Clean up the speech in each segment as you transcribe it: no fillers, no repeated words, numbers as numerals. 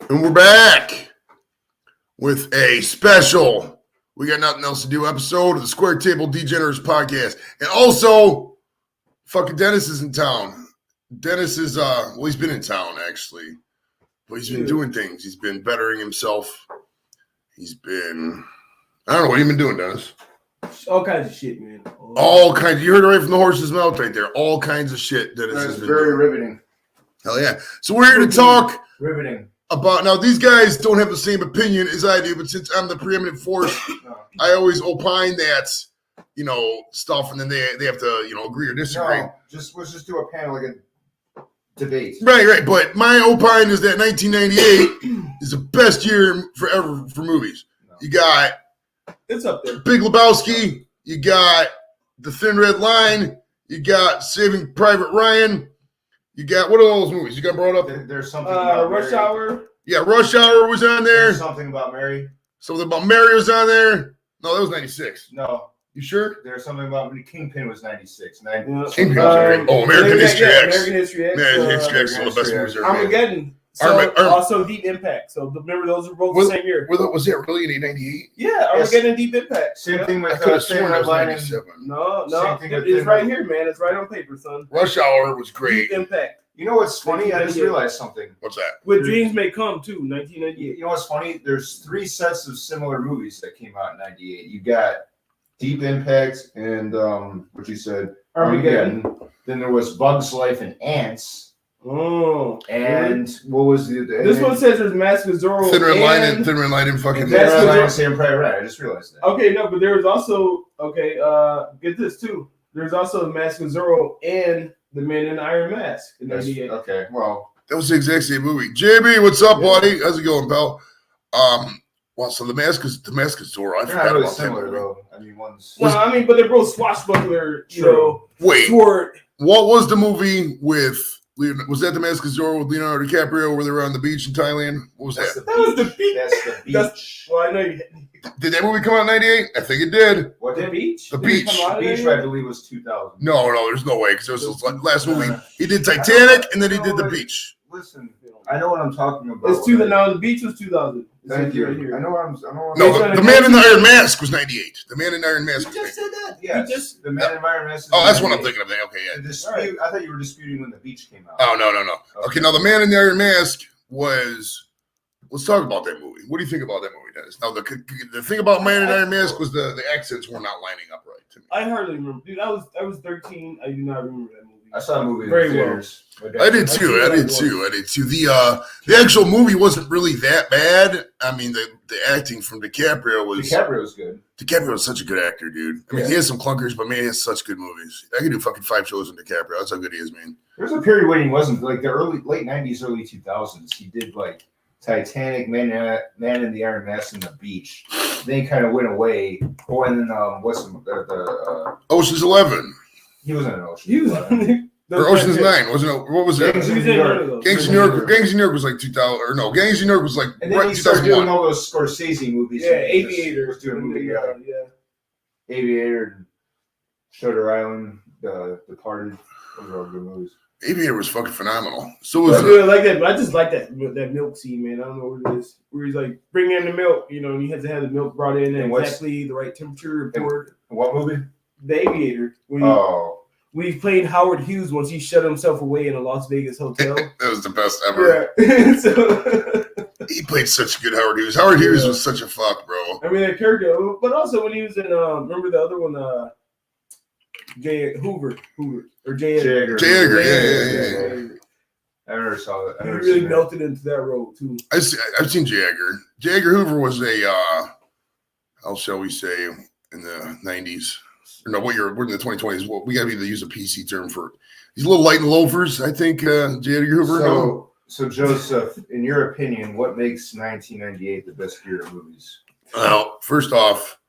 And we're back with a special We Got Nothing Else to Do episode of the Square Table Degenerates podcast. And also, fucking Dennis is in town. Dennis is, he's been in town, actually. But he's been doing things. He's been bettering himself. He's been, I don't know, what have you been doing, Dennis? All kinds of shit, man. All kinds. You heard it right from the horse's mouth right there. All kinds of shit Dennis has been very doing. riveting. Hell yeah. So we're here to talk Riveting. about, now these guys don't have the same opinion as I do, but since I'm the preeminent force, I always opine that, stuff, and then they have to, agree or disagree. No, let's just do a panel, like a debate. Right. But my opine is that 1998 is the best year forever for movies. No. You got It's up there. Big Lebowski, you got The Thin Red Line, you got Saving Private Ryan, you got, what are those movies you got brought up? There's something about Rush Mary. Hour. Yeah, Rush Hour was on there. There's something about Mary. Something about Mary was on there. No, that was 96. No, You sure? there's something about Kingpin was 96. Kingpin was great. Oh, American History X. American History X. American History X is one of the best movies ever made. Armageddon. So also Deep Impact. So remember, those were both the same year. Was that really in 98? Yeah, Armageddon and Deep Impact. Same thing I with could have Thin sworn that Red was Line. 97. No, Same thing with it's Thin right Red- here, man. It's right on paper, son. Rush Hour was great. Deep Impact. You know what's funny? I just realized something. What's that? With Dreams May Come, too, 1998. You know what's funny? There's 3 sets of similar movies that came out in 98. You got Deep Impact and, what you said, Armageddon. Then there was Bugs Life and Ants. Oh. And what was the... This one says there's Mask of Zorro. Thin Red Line and fucking... Thin Red Line and Saving Private Ryan. I just realized that. Okay, no, but there was also, get this, too. There's also the Mask of Zorro and the Man in the Iron Mask in 98. Okay, well... That was the exact same movie. JB, what's up, buddy? How's it going, pal? Well, so the Mask is Zorro. I They're not forgot really about similar, that movie. though. I mean, one's... Well, but they're both swashbuckler, Wait, sport. what was the movie with... Was that the Mask of Zorro with Leonardo DiCaprio where they were on the beach in Thailand? What was that? That was the beach. That's the beach. Well, I know you. Did that movie come out in 98? I think it did. What The did beach? The Did it Beach. come out The in Beach, there? I believe, was 2000. No, there's no way because it was his last movie. He did Titanic and then he did The Beach. Listen, I know what I'm talking about. It's 2000. No, the beach was 2000. Thank you. Right here. I know what I'm No, the Man in the Iron Mask was 98. The Man in the Iron Mask was 98. said that. Yes. You just the Man Environment. Oh, that's what I'm thinking of. Okay, yeah. The dispute, I thought you were disputing when The Beach came out. Oh, no. Okay, now The Man in the Iron Mask was... Let's talk about that movie. What do you think about that movie, Dennis? Now, the thing about Man in the Iron Mask was the accents were not lining up right to me. I hardly remember, dude. I was 13. I do not remember that movie. I saw the movie Very in well. theaters. I did too. The actual movie wasn't really that bad. I mean, the acting from DiCaprio was... DiCaprio was good. DiCaprio was such a good actor, dude. I mean, he has some clunkers, but man, he has such good movies. I could do fucking 5 shows in DiCaprio. That's how good he is, man. There was a period when he wasn't, like the late 90s, early 2000s. He did like Titanic, Man in the Iron Mask, and The Beach. Then he kind of went away. Oh, and then Ocean's 11. he was in an Ocean. He was Or Ocean's 9, wasn't it? What was it? Gangs He of was New in one of York. those. Gangs of New York. Gangs of New York was like 2000, or no? Gangs of New York was like And then right he started doing 2001. all those Scorsese movies. Yeah, He just Aviator. was doing a movie, Yeah. Aviator, Shutter Island, Departed. Those are all good movies. Aviator was fucking phenomenal. So was I really like that, but I just like that milk scene, man. I don't know what it is. Where he's like, bring in the milk, and he has to have the milk brought in at And what's- exactly the right temperature. Poured. What movie? The Aviator. When he played Howard Hughes once he shut himself away in a Las Vegas hotel. that was the best ever. Yeah. So, He played such a good Howard Hughes. Howard Hughes was such a fuck, bro. I mean, that character, but also when he was in, remember the other one, J. Hoover, or J. J. J. Edgar, yeah. I never saw that. He really melted into that role too. I've seen J. Edgar. J. Edgar Hoover was a, how shall we say, in the 90s. Or no, we're in the 2020s. Well, we got to use a PC term for. He's a little light in loafers, I think. J. Edgar Hoover. So Joseph, in your opinion, what makes 1998 the best year of movies? Well, first off,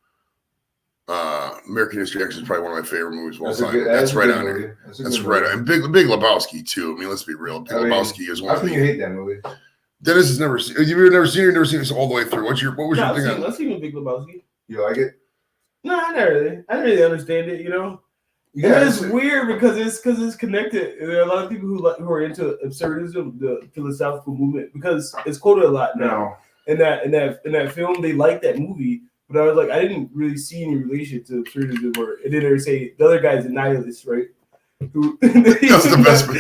American History X is probably one of my favorite movies of all time. That's right on there. That's right on. And Big Lebowski too. I mean, let's be real. Big Lebowski is one. How can you hate that movie? Dennis has never seen. You've never seen it. Never seen this all the way through. What was your thing on? I've seen Big Lebowski. You like it? No, I didn't really understand it. And it's weird because it's connected. And there are a lot of people who are into absurdism, the philosophical movement, because it's quoted a lot now. In that film, they like that movie, but I was like, I didn't really see any relation to absurdism. And then they say the other guy's a nihilist, right? That's the best. But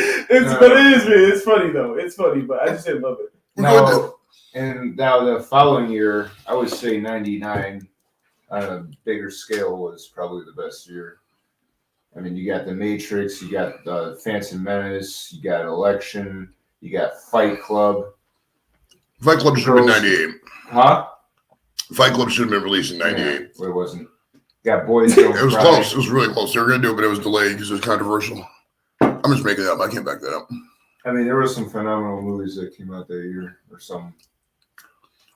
it is, man. It's funny though. It's funny, but I just didn't love it. Now the following year, I would say 99 on a bigger scale was probably the best year. I mean, you got The Matrix, you got the Phantom Menace, you got Election, you got Fight Club. Fight Club should have been 98. Huh? Fight Club should have been released in 98. Yeah, it wasn't. You got Boys Don't It was Cry. close. It was really close. They were going to do it, but it was delayed because it was controversial. I'm just making it up. I can't back that up. I mean, there were some phenomenal movies that came out that year, or some.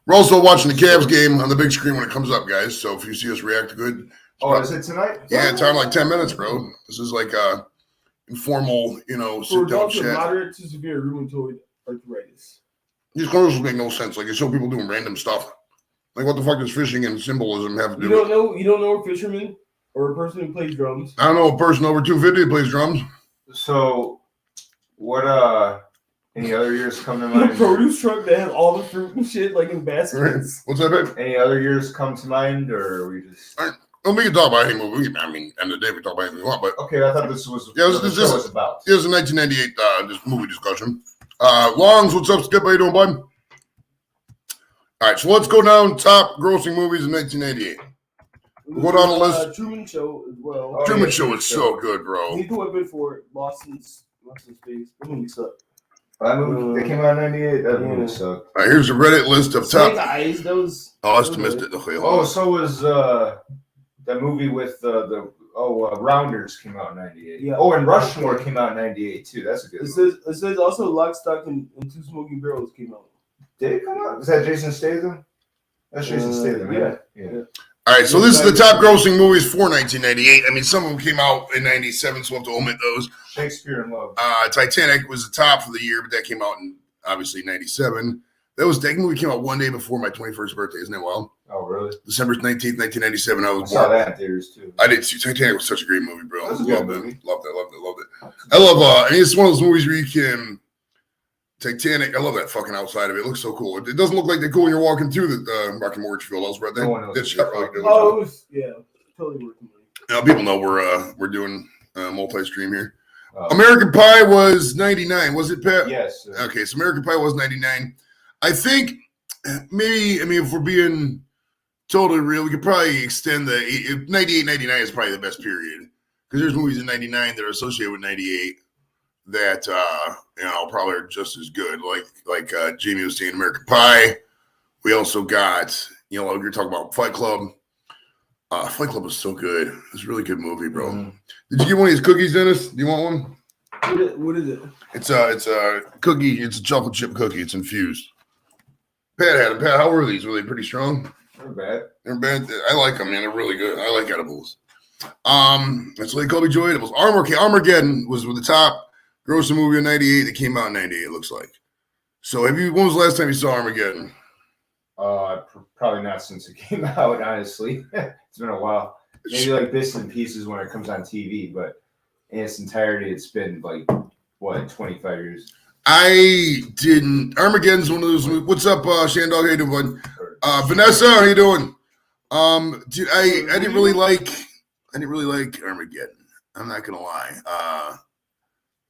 We're also watching the Cavs game on the big screen when it comes up, guys. So if you see us react good. Oh, is it tonight? Yeah, time like 10 minutes, bro. This is like a informal, For sit down adults with chat. moderate to severe rheumatoid arthritis. These commercials make no sense. Like, they show people doing random stuff. Like, what the fuck does fishing and symbolism have to do with it? You don't know a fisherman or a person who plays drums. I don't know a person over 250 that plays drums. So, what, any other years come to The mind? produce truck that has all the fruit and shit like in baskets. What's that, babe? Any other years come to mind, or are we just. Well, we can talk about any movie. I mean, end of the day, we can talk about anything we want, but Okay, I thought this was Yeah, what the show was about. here's a 1998 this movie discussion. Longs, what's up, Skip? How you doing, bud? All right, so let's go down top grossing movies in 1988. What on the list? Truman Show as well. Oh, Truman yeah, Show is so good, bro. Need the weapon for it. Lost in Space. That movie sucked. That movie that came out in 98? That Yeah. movie sucked. All right, here's a Reddit list of Snake top. Eyes. Those. Oh, I just missed it. Okay, hold Oh, on. so was that movie with Rounders came out in 98. Yeah. Oh, and Rushmore came out in 98 too. That's a good movie. It says also Lock, Stock, and Two Smoking Barrels came out. Did it come out? Was that Jason Statham? That's Jason Statham, yeah. yeah. All right, so this is the top grossing movies for 1998. I mean, some of them came out in 97, so we'll have to omit those. Shakespeare in Love. Titanic was the top for the year, but that came out in, obviously, 97. That movie came out one day before my 21st birthday. Isn't that wild? Oh, really? December 19th, 1997, I I was saw born. that in theaters too. I did too. Titanic was such a great movie, bro. That was a Loved good it. movie. Loved it. I love, and it's one of those movies where you can, Titanic, I love that fucking outside of it. It looks so cool. It doesn't look like they're cool when you're walking through the Rocky Mortgage Field. I was right there. No one knows That what shot you're really talking good. Oh, it was, yeah, totally worth the money. Now, people know we're doing multi-stream here. Oh. American Pie was 99, was it, Pat? Yes. Okay, so American Pie was 99. I mean, if we're being totally real, we could probably extend 98, 99 is probably the best period. Because there's movies in 99 that are associated with 98 that, probably are just as good. Like Jamie was saying, American Pie. We also got, you're talking about Fight Club. Fight Club was so good. It's a really good movie, bro. Mm-hmm. Did you get one of these cookies, Dennis? Do you want one? What is it? It's a cookie. It's a chocolate chip cookie. It's infused. Pat had them. Pat, how were these? Were they pretty strong? Not bad. They're bad. I like them, man. They're really good. I like edibles. That's what they call me Joy edibles. Armageddon was the top grossing movie in 98 that came out in 98, it looks like. So when was the last time you saw Armageddon? Probably not since it came out, honestly. It's been a while. Maybe like bits and pieces when it comes on TV, but in its entirety, it's been like, 25 years? I didn't. Armageddon's one of those. What's up, Shandog? How you doing, bud? Vanessa, how you doing? Dude, I didn't really like Armageddon. I'm not gonna lie.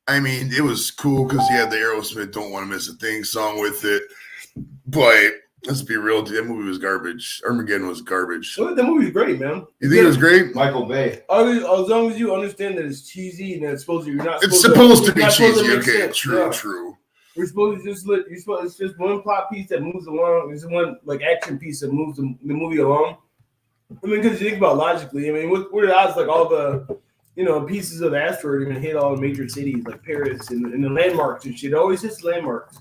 I mean, it was cool because you had the Aerosmith "Don't Want to Miss a Thing" song with it, but let's be real, dude, that movie was garbage. Armageddon was garbage. Well, the movie's great, man. You think it was great? Michael Bay. As long as you understand that it's cheesy and that it's supposed to, you're not. It's supposed to be you're not supposed to cheesy. make Okay, sense. true, Yeah. true. We're supposed to it's just one plot piece that moves along. It's one like action piece that moves the movie along. I mean, because you think about logically, I mean, what are the odds like all the pieces of the asteroid are gonna hit all the major cities like Paris and the landmarks and shit? It always hits landmarks,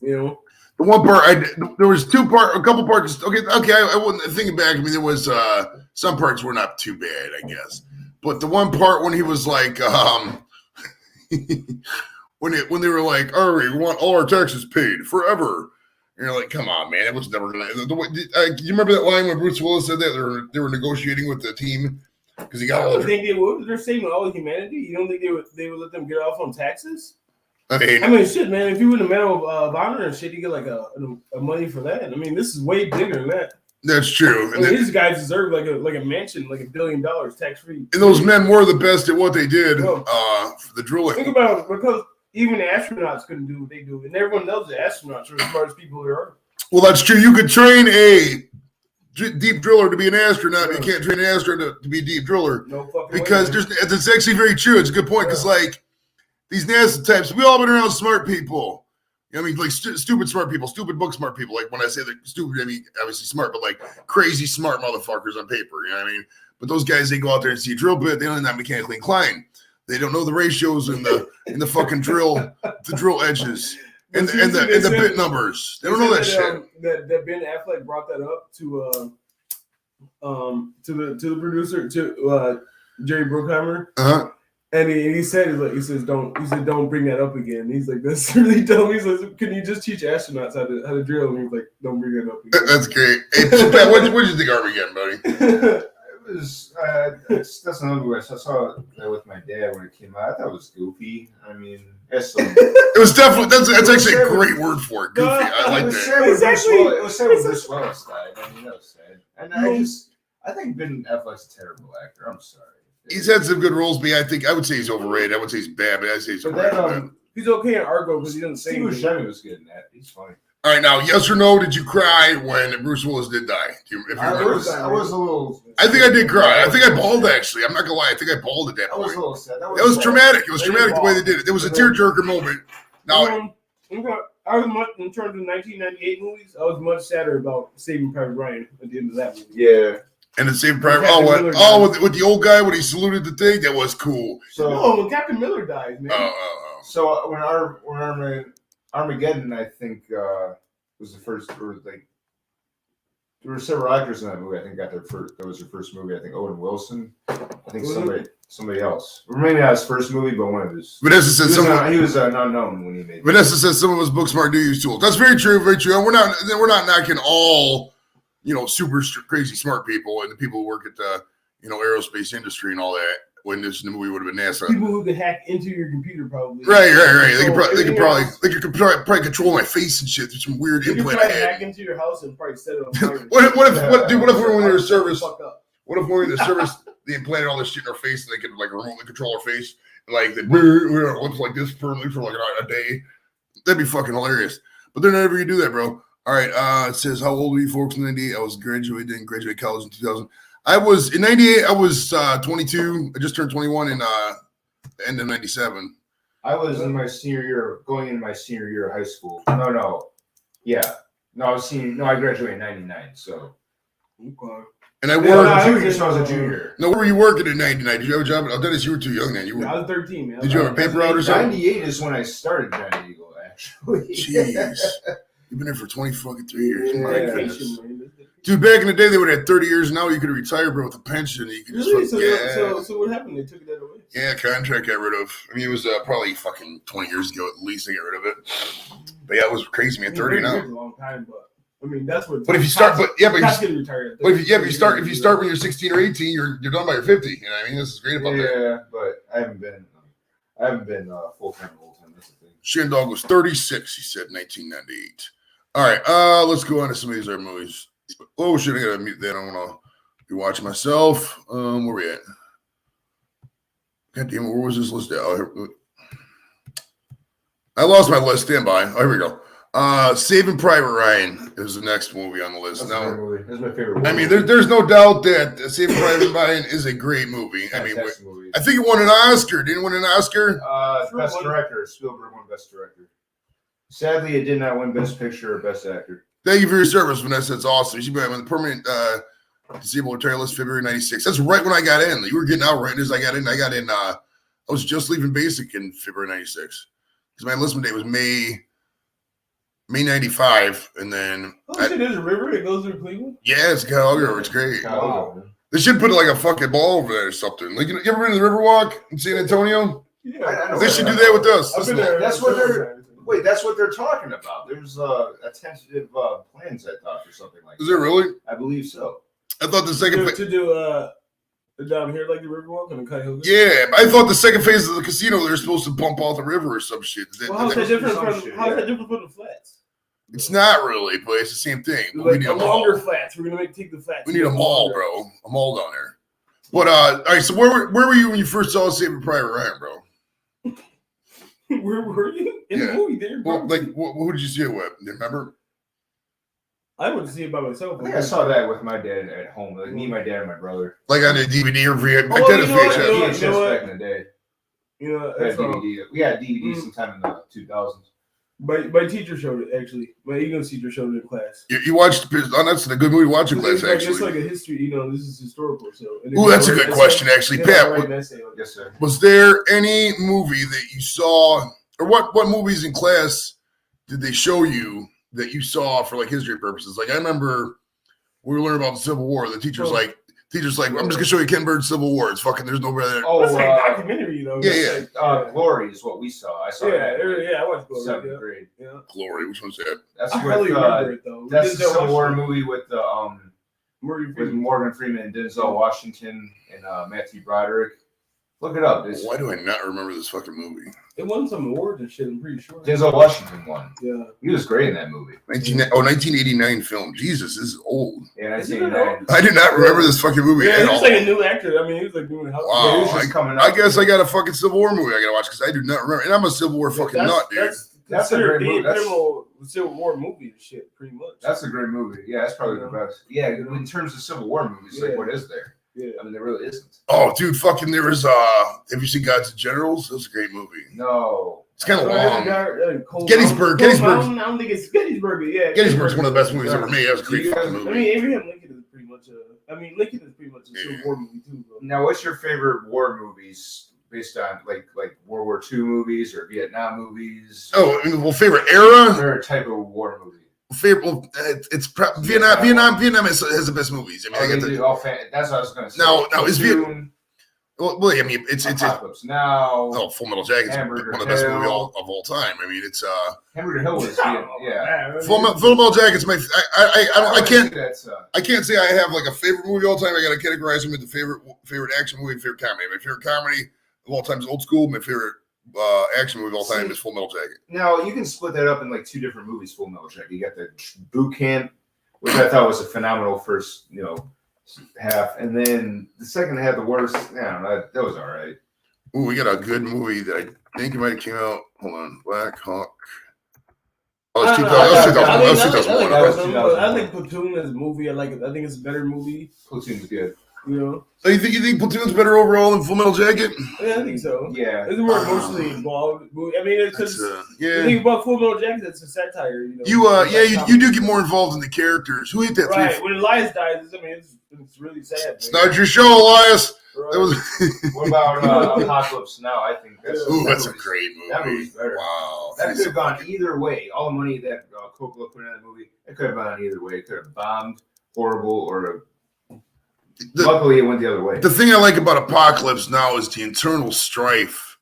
The one part there was a couple parts. Okay. I wasn't thinking back. I mean, there was some parts were not too bad, I guess. But the one part when he was like, when they were like, "All right, we want all our taxes paid forever," and you're like, "Come on, man, it was never gonna." You remember that line when Bruce Willis said that they were negotiating with the team because he I got all don't the. think they would. They're saving all humanity. You don't think they would let them get off on taxes? I mean, I mean, shit, man. If you win a Medal of Honor and shit, you get like a money for that. I mean, this is way bigger than that. that's true. I And, mean, these guys deserve like a mansion, like $1 billion tax free. and those men were the best at what they did Bro. for the drilling. Think about it, because even the astronauts couldn't do what they do, and everyone knows the astronauts are the smartest people there are. Well, that's true. You could train a deep driller to be an astronaut. Yeah. You can't train an astronaut to be a deep driller No fucking because way. that's actually very true. It's a good point because, like, these NASA types, we all been around smart people. You know what I mean? Like, stupid smart people, stupid book smart people. Like, when I say they're stupid, I mean, obviously smart, but like crazy smart motherfuckers on paper. You know what I mean? But those guys, they go out there and see a drill bit. They don't not mechanically inclined. They don't know the ratios in the fucking drill, the drill edges. And the bit numbers. They don't know that shit. That Ben Affleck brought that up to the producer, to Jerry Bruckheimer, and he said don't bring that up again. He's like, that's really dumb. He says, can you just teach astronauts how to drill? And he's like, don't bring that up again. That's great. Hey, so Pat, what did you think of Armageddon, buddy? It was that's another movie. I saw that with my dad when it came out. I thought it was goofy. I mean, that's some. It was definitely that's actually a great word for it. Goofy. I like that. It was sad when Bruce Willis died. I mean, that was sad. And I think Ben Affleck's a terrible actor. I'm sorry. He's had some good roles, but I would say he's overrated. I would say he's bad, but I'd say he's overrated. He's okay in Argo because he doesn't say Steve anything. Buscemi was good in that. He's funny. All right, now, yes or no? Did you cry when Bruce Willis did die? I was a little. I think I did cry. I think I bawled, actually. I'm not gonna lie. I think I bawled at that I was point. a little sad. It was traumatic. It was traumatic the way they did it. There was a tearjerker moment. Now, I was much in terms of 1998 movies. I was much sadder about Saving Private Ryan at the end of that movie. Yeah. and the same private. Captain With the old guy when he saluted the thing, that was cool. So no, when Captain Miller dies, man. So when Armageddon, I think was the first, or like there were several actors in that movie. I think got their first. That was their first movie. I think Owen Wilson. I think somebody else. Or maybe not his first movie, but one of his. Vanessa said he was an unknown when he made. Vanessa says some of his books smart do use tools. That's very true. Very true. And we're not knocking all super crazy smart people and the people who work at the aerospace industry and all that. When this movie would have been NASA. People who could hack into your computer, probably. Right. They could probably control my face and shit through some weird implant. They could hack into your house and probably set it on fire. What if we're in their service? What if we're in the service? They implanted all this shit in our face and they could like remotely control our face and like they looks like this permanently for like a day. That'd be fucking hilarious. But they're never gonna do that, bro. All right. It says, how old were you folks in 98? I was graduating college in 2000. I was in 98. I was 22. I just turned 21 in end of 97. I was in my senior year, going into my senior year of high school. I graduated in 99. So. Okay. And I worked. I was a junior. No, where were you working in 99? Did you have a job? Oh, Dennis, you were too young then. I was 13, man. Did you have a paper route or something? 98 is when I started Giant Eagle, actually. Jeez. You've been there for 20 fucking 3 years. Yeah. My goodness. Dude, back in the day, they would have had 30 years. Now you could retire, bro, with a pension. You could really? just So what happened? They took that away? Yeah, contract got rid of. I mean, it was probably fucking 20 years ago at least they got rid of it. But yeah, it was crazy, man. 30 now. It's a long time, but I mean that's what. But if you start, getting retired. If you start when you're 16 or 18, you're done by your 50. You know what I mean? This is great about that. Yeah, but I haven't been full time the whole time. That's the thing. Shandog was 36. He said 1998. All right, let's go on to some of these other movies. Oh shit, I gotta mute that. I'm gonna be watching myself. Where we at? God damn it, where was this list at? Oh, I lost my list. Stand by. Oh, here we go. Saving Private Ryan is the next movie on the list. That's my favorite movie. I mean, there's no doubt that Saving Private Ryan is a great movie. I mean, movie. I think it won an Oscar. Didn't it win an Oscar? Best director. Spielberg won Best Director. Sadly, it did not win Best Picture or Best Actor. Thank you for your service, Vanessa. It's awesome. You should be on the permanent disabled retiree list, February 96. That's right when I got in. You were getting out right as I got in. I was just leaving basic in February 96. Because my enlistment date was May 95. And then. There's a river that goes through Cleveland? Yeah, it's Calgary River. It's great. Wow. They should put like a fucking ball over there or something. Like, you ever been to the Riverwalk in San Antonio? Yeah. I know they should do that with us. I've been there. That's what they're. Wait, that's what they're talking about. There's a tentative plans, I thought, or something like that. Is there really? I believe so. I thought the second to do Down here, like the Riverwalk and the Cuyahoga. Yeah, I thought the second phase of the casino they were supposed to bump out the river or some shit. Well, how's that different some from shit, how's yeah. that different from the flats? It's not really, but it's the same thing. But we Like need the a mall. longer flats. We're gonna take the flats. We need a mall, bro. A mall down there. But all right. So where were you when you first saw Saving Private Ryan, bro? Where were you in Yeah. the movie? There, Well, like, who did you see it with? Do you remember? I went to see it by myself. I think I saw that with my dad at home. Like me, my dad, and my brother. Like on a DVD or VHS? Oh, I did a you know what? VHS. You know what? back in the day. You know, We had that's all. DVD. We had DVD Mm. sometime in the 2000s. My teacher showed it actually. My English teacher showed it in class. You watched? Oh, that's a good movie to watch in class, It's like, it's actually. like a history. You know, this is historical. So. And then Ooh, that's a write good an question, essay. actually, Then Pat. I write an essay on it. Yes, sir. Was there any movie that you saw, or what movies in class did they show you that you saw for like history purposes? Like I remember we were learning about the Civil War. The teacher's Oh. like, I'm just gonna show you Ken Burns' Civil War. It's fucking. There's no better. Oh, That's like a documentary, though. yeah, That's yeah. like, Glory is what we saw. I saw yeah, that. yeah. I watched Glory. Seventh Yeah, grade. yeah. Glory. Which one's that? That's I with hardly remember it though. that's the Denzel Civil War Washington. movie with the with Morgan Freeman and Denzel Washington and Matthew Broderick. Look it up. It's Why do I not remember this fucking movie? It won some awards and shit. I'm pretty sure. Denzel Washington won. Yeah. He was great in that movie. 1989 film. Jesus, this is old. Yeah, Is it 1989. I do not remember this fucking movie Yeah, at he was all. like a new actor. I mean, he was like doing house. Wow. He was just coming I up. guess I got a fucking Civil War movie I gotta watch because I do not remember. And I'm a Civil War fucking nut, dude. That's a considered great movie. the pivotal Civil War movie and shit, pretty much. That's a great movie. Yeah, that's probably the best. Yeah, in terms of Civil War movies, Yeah. like what is there? Yeah. I mean, there really isn't. Oh, dude, fucking there was have you seen Gods and Generals? That was a great movie. No. It's kind of long. Cold Gettysburg, Mountain. Gettysburg. Cold Mountain, I don't think it's Gettysburg. Yeah, Gettysburg's one of the best movies ever made. That was a great fucking I movie. mean, Abraham Lincoln is pretty much Lincoln is pretty much a Civil Yeah. War movie too, bro. Now, what's your favorite war movies based on like World War II movies or Vietnam movies? Oh, I mean, well, favorite era? Favorite type of war movie? Favorite? Well, Vietnam has the best movies. I mean, Oh, I they get do the. all that's what I was going to say. Now, is Platoon, Well, I mean, it's Apocalypse Now. oh, Full Metal Jacket is one Hamburger of the best Hill. movies of all time. I mean, it's Hamburger Hill was yeah. Full Metal Jacket's my. I can't. That's I can't say I have like a favorite movie of all time. I got to categorize them into favorite action movie and favorite comedy. My favorite comedy of all time is Old School. My favorite action movie of all time is Full Metal Jacket. now you can split that up in like two different movies. Full Metal Jacket. You got the boot camp, which I thought was a phenomenal first, half, and then the second half, the worst. Yeah, that was all right. Ooh, we got a good movie that I think it might have came out. Hold on, Black Hawk. Oh, it's 2001. That was 2001. I think Platoon is a movie. I think it's a better movie. Platoon's good. You know? So you think Platoon's better overall than Full Metal Jacket? Yeah, I think so. Yeah. It's a more emotionally involved movie. I mean, it's That's, because the yeah. thing about Full Metal Jacket, it's a satire. You do get more involved in the characters. Who hit that Right. three? When Elias dies, I mean, it's really sad. It's not your show, Elias. Right. That was. What about Apocalypse Now? I think that's Ooh, that's a movie's- great movie. That movie's better. Wow. That could have gone either way. All the money that Coppola put in that movie, it could have gone either way. It could have bombed, horrible, or luckily it went the other way. The thing I like about Apocalypse Now is the internal strife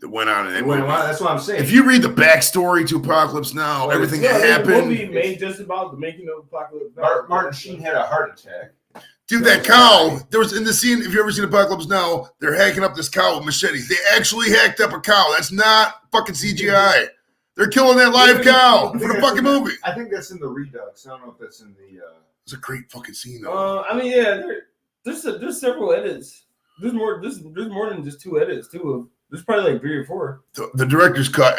that went on in that movie. That's what I'm saying. If you read the backstory to Apocalypse Now, everything that The happened. movie made just about the making of Apocalypse. Martin Sheen had a heart attack. Dude, that cow, there was in the scene, if you've ever seen Apocalypse Now, they're hacking up this cow with machetes. They actually hacked up a cow. That's not fucking CGI. They're killing that live cow for the fucking movie. I think that's in the Redux. I don't know if that's in the. It's a great fucking scene, though. I mean, yeah, there's several edits. There's more than just two edits too. There's probably like 3 or 4. The director's cut.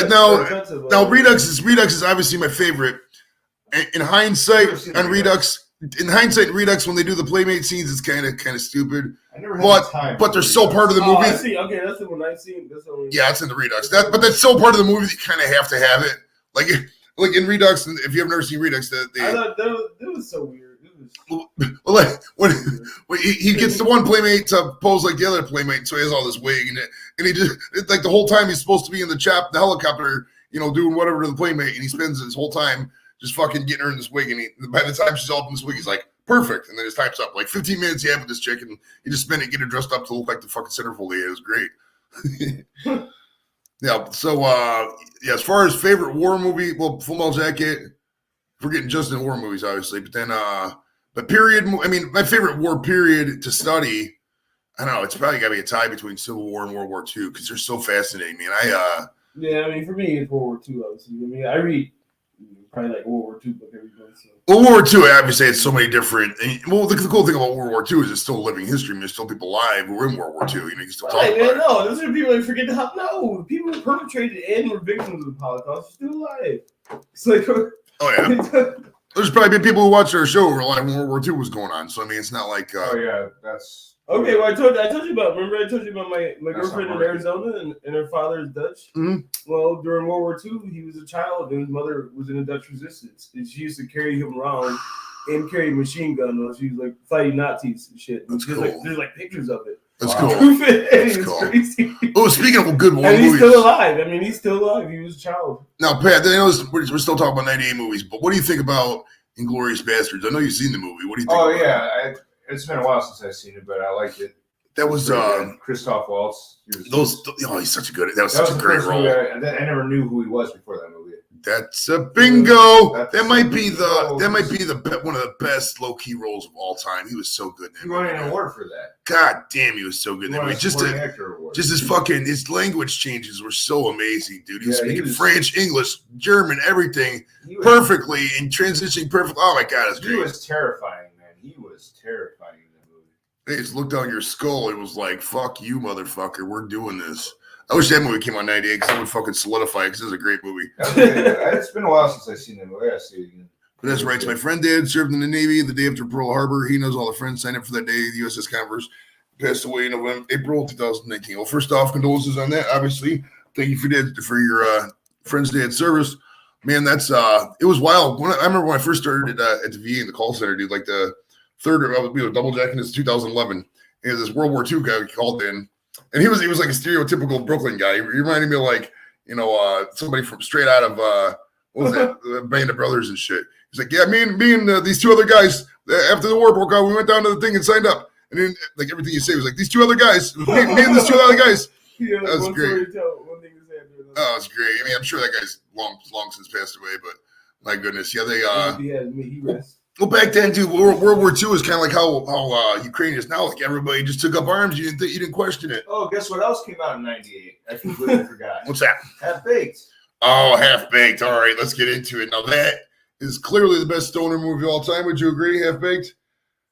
Now, Redux is obviously my favorite. In hindsight, on Redux, when they do the Playmate scenes, it's kind of stupid. I never had the time. But they're so part of the movie. I see. Okay, that's the one I've seen. That's the one. Yeah, it's in the Redux. But that's so part of the movie that you kind of have to have it. Like in Redux, if you've never seen Redux, I thought that was so weird. when he gets the one Playmate to pose like the other Playmate, so he has all this wig and he just like the whole time he's supposed to be in the helicopter, doing whatever to the Playmate, and he spends his whole time just fucking getting her in this wig, and by the time she's all up in this wig, he's like, perfect, and then his time's up. Like 15 minutes he had with this chick, and he just spent it getting her dressed up to look like the fucking centerfold he had. It was great. Yeah, so as far as favorite war movie, well, Full Metal Jacket, we're getting just in war movies, obviously, but then but period, I mean, my favorite war period to study I don't know. It's probably got to be a tie between Civil War and World War II because they're so fascinating, man. Yeah, I mean, for me, it's World War II, obviously. I mean, I read probably like World War II book every month. So. Well, World War II, obviously, it's so many different. Well, the cool thing about World War II is it's still a living history. I mean, there's still people alive who were in World War II. You know, you can still talk Right, about man, it. no, those are people that forget how. No, people who perpetrated and were victims of the Holocaust are still alive. It's like, Oh, yeah. There's probably been people who watched our show who were alive when World War II was going on. So, I mean, it's not like. Oh yeah, that's okay. Well, I told you about. Remember, I told you about my That's girlfriend not in right. Arizona, and her father is Dutch. Mhm. Well, during World War II, he was a child, and his mother was in the Dutch resistance, and she used to carry him around and carry a machine gun while she was like fighting Nazis and shit. And That's there's, cool. there's like pictures of it. That's Wow. cool. It's cool. crazy. Oh, speaking of good war And he's movies. still alive. I mean, he's still alive. He was a child. Now, Pat, I know we're still talking about 98 movies, but what do you think about Inglourious Bastards? I know you've seen the movie. What do you think? Oh about it? yeah, it's been a while since I've seen it, but I liked it. That was Christoph Waltz. He was- those. Oh, he's such a good. That was that such was a the great first role. movie I never knew who he was before that movie. That's a bingo. That's That might a be bingo. one of the best low key roles of all time. He was so good. In that He won movie, an man. award for that. God damn, he was so good. In He that won a movie. Just supporting actor award. his language changes were so amazing, dude. He was Yeah, he speaking was- French, English, German, everything He was, perfectly and transitioning perfectly. Oh my god, it's he great. was terrifying, man. He was terrifying in that movie. They just looked down your skull. It was like, "Fuck you, motherfucker. We're doing this." I wish that movie came out in '98 because that would fucking solidify it. Because it was a great movie. It's been a while since I've seen that movie. I gotta see it again. But that's right. So my friend dad served in the Navy the day after Pearl Harbor. He knows all the friends signed up for that day. The USS Converse passed away in April 2019. Well, first off, condolences on that. Obviously, thank you for your friend's dad's service. Man, that's it was wild. I remember when I first started at the VA in the call center, dude. Like the we were double jacking this 2011. And this World War II guy called in, and he was like a stereotypical Brooklyn guy. He reminded me of like somebody from straight out of what was that Band of Brothers and shit. He's like, yeah, me and these two other guys after the war broke out, we went down to the thing and signed up. And then like everything you say was like these two other guys, me and these two other guys. Yeah, That was one great. story to tell, one thing to say after another. Oh, it's great. I mean, I'm sure that guy's long since passed away, but my goodness, yeah, they He rests. well back then, dude, World War II is kind of like how Ukraine is now. Like everybody just took up arms. You didn't question it. Oh, guess what else came out in '98? I completely forgot. What's that? Half Baked. Oh, Half Baked. All right, let's get into it. Now that is clearly the best stoner movie of all time. Would you agree, Half Baked?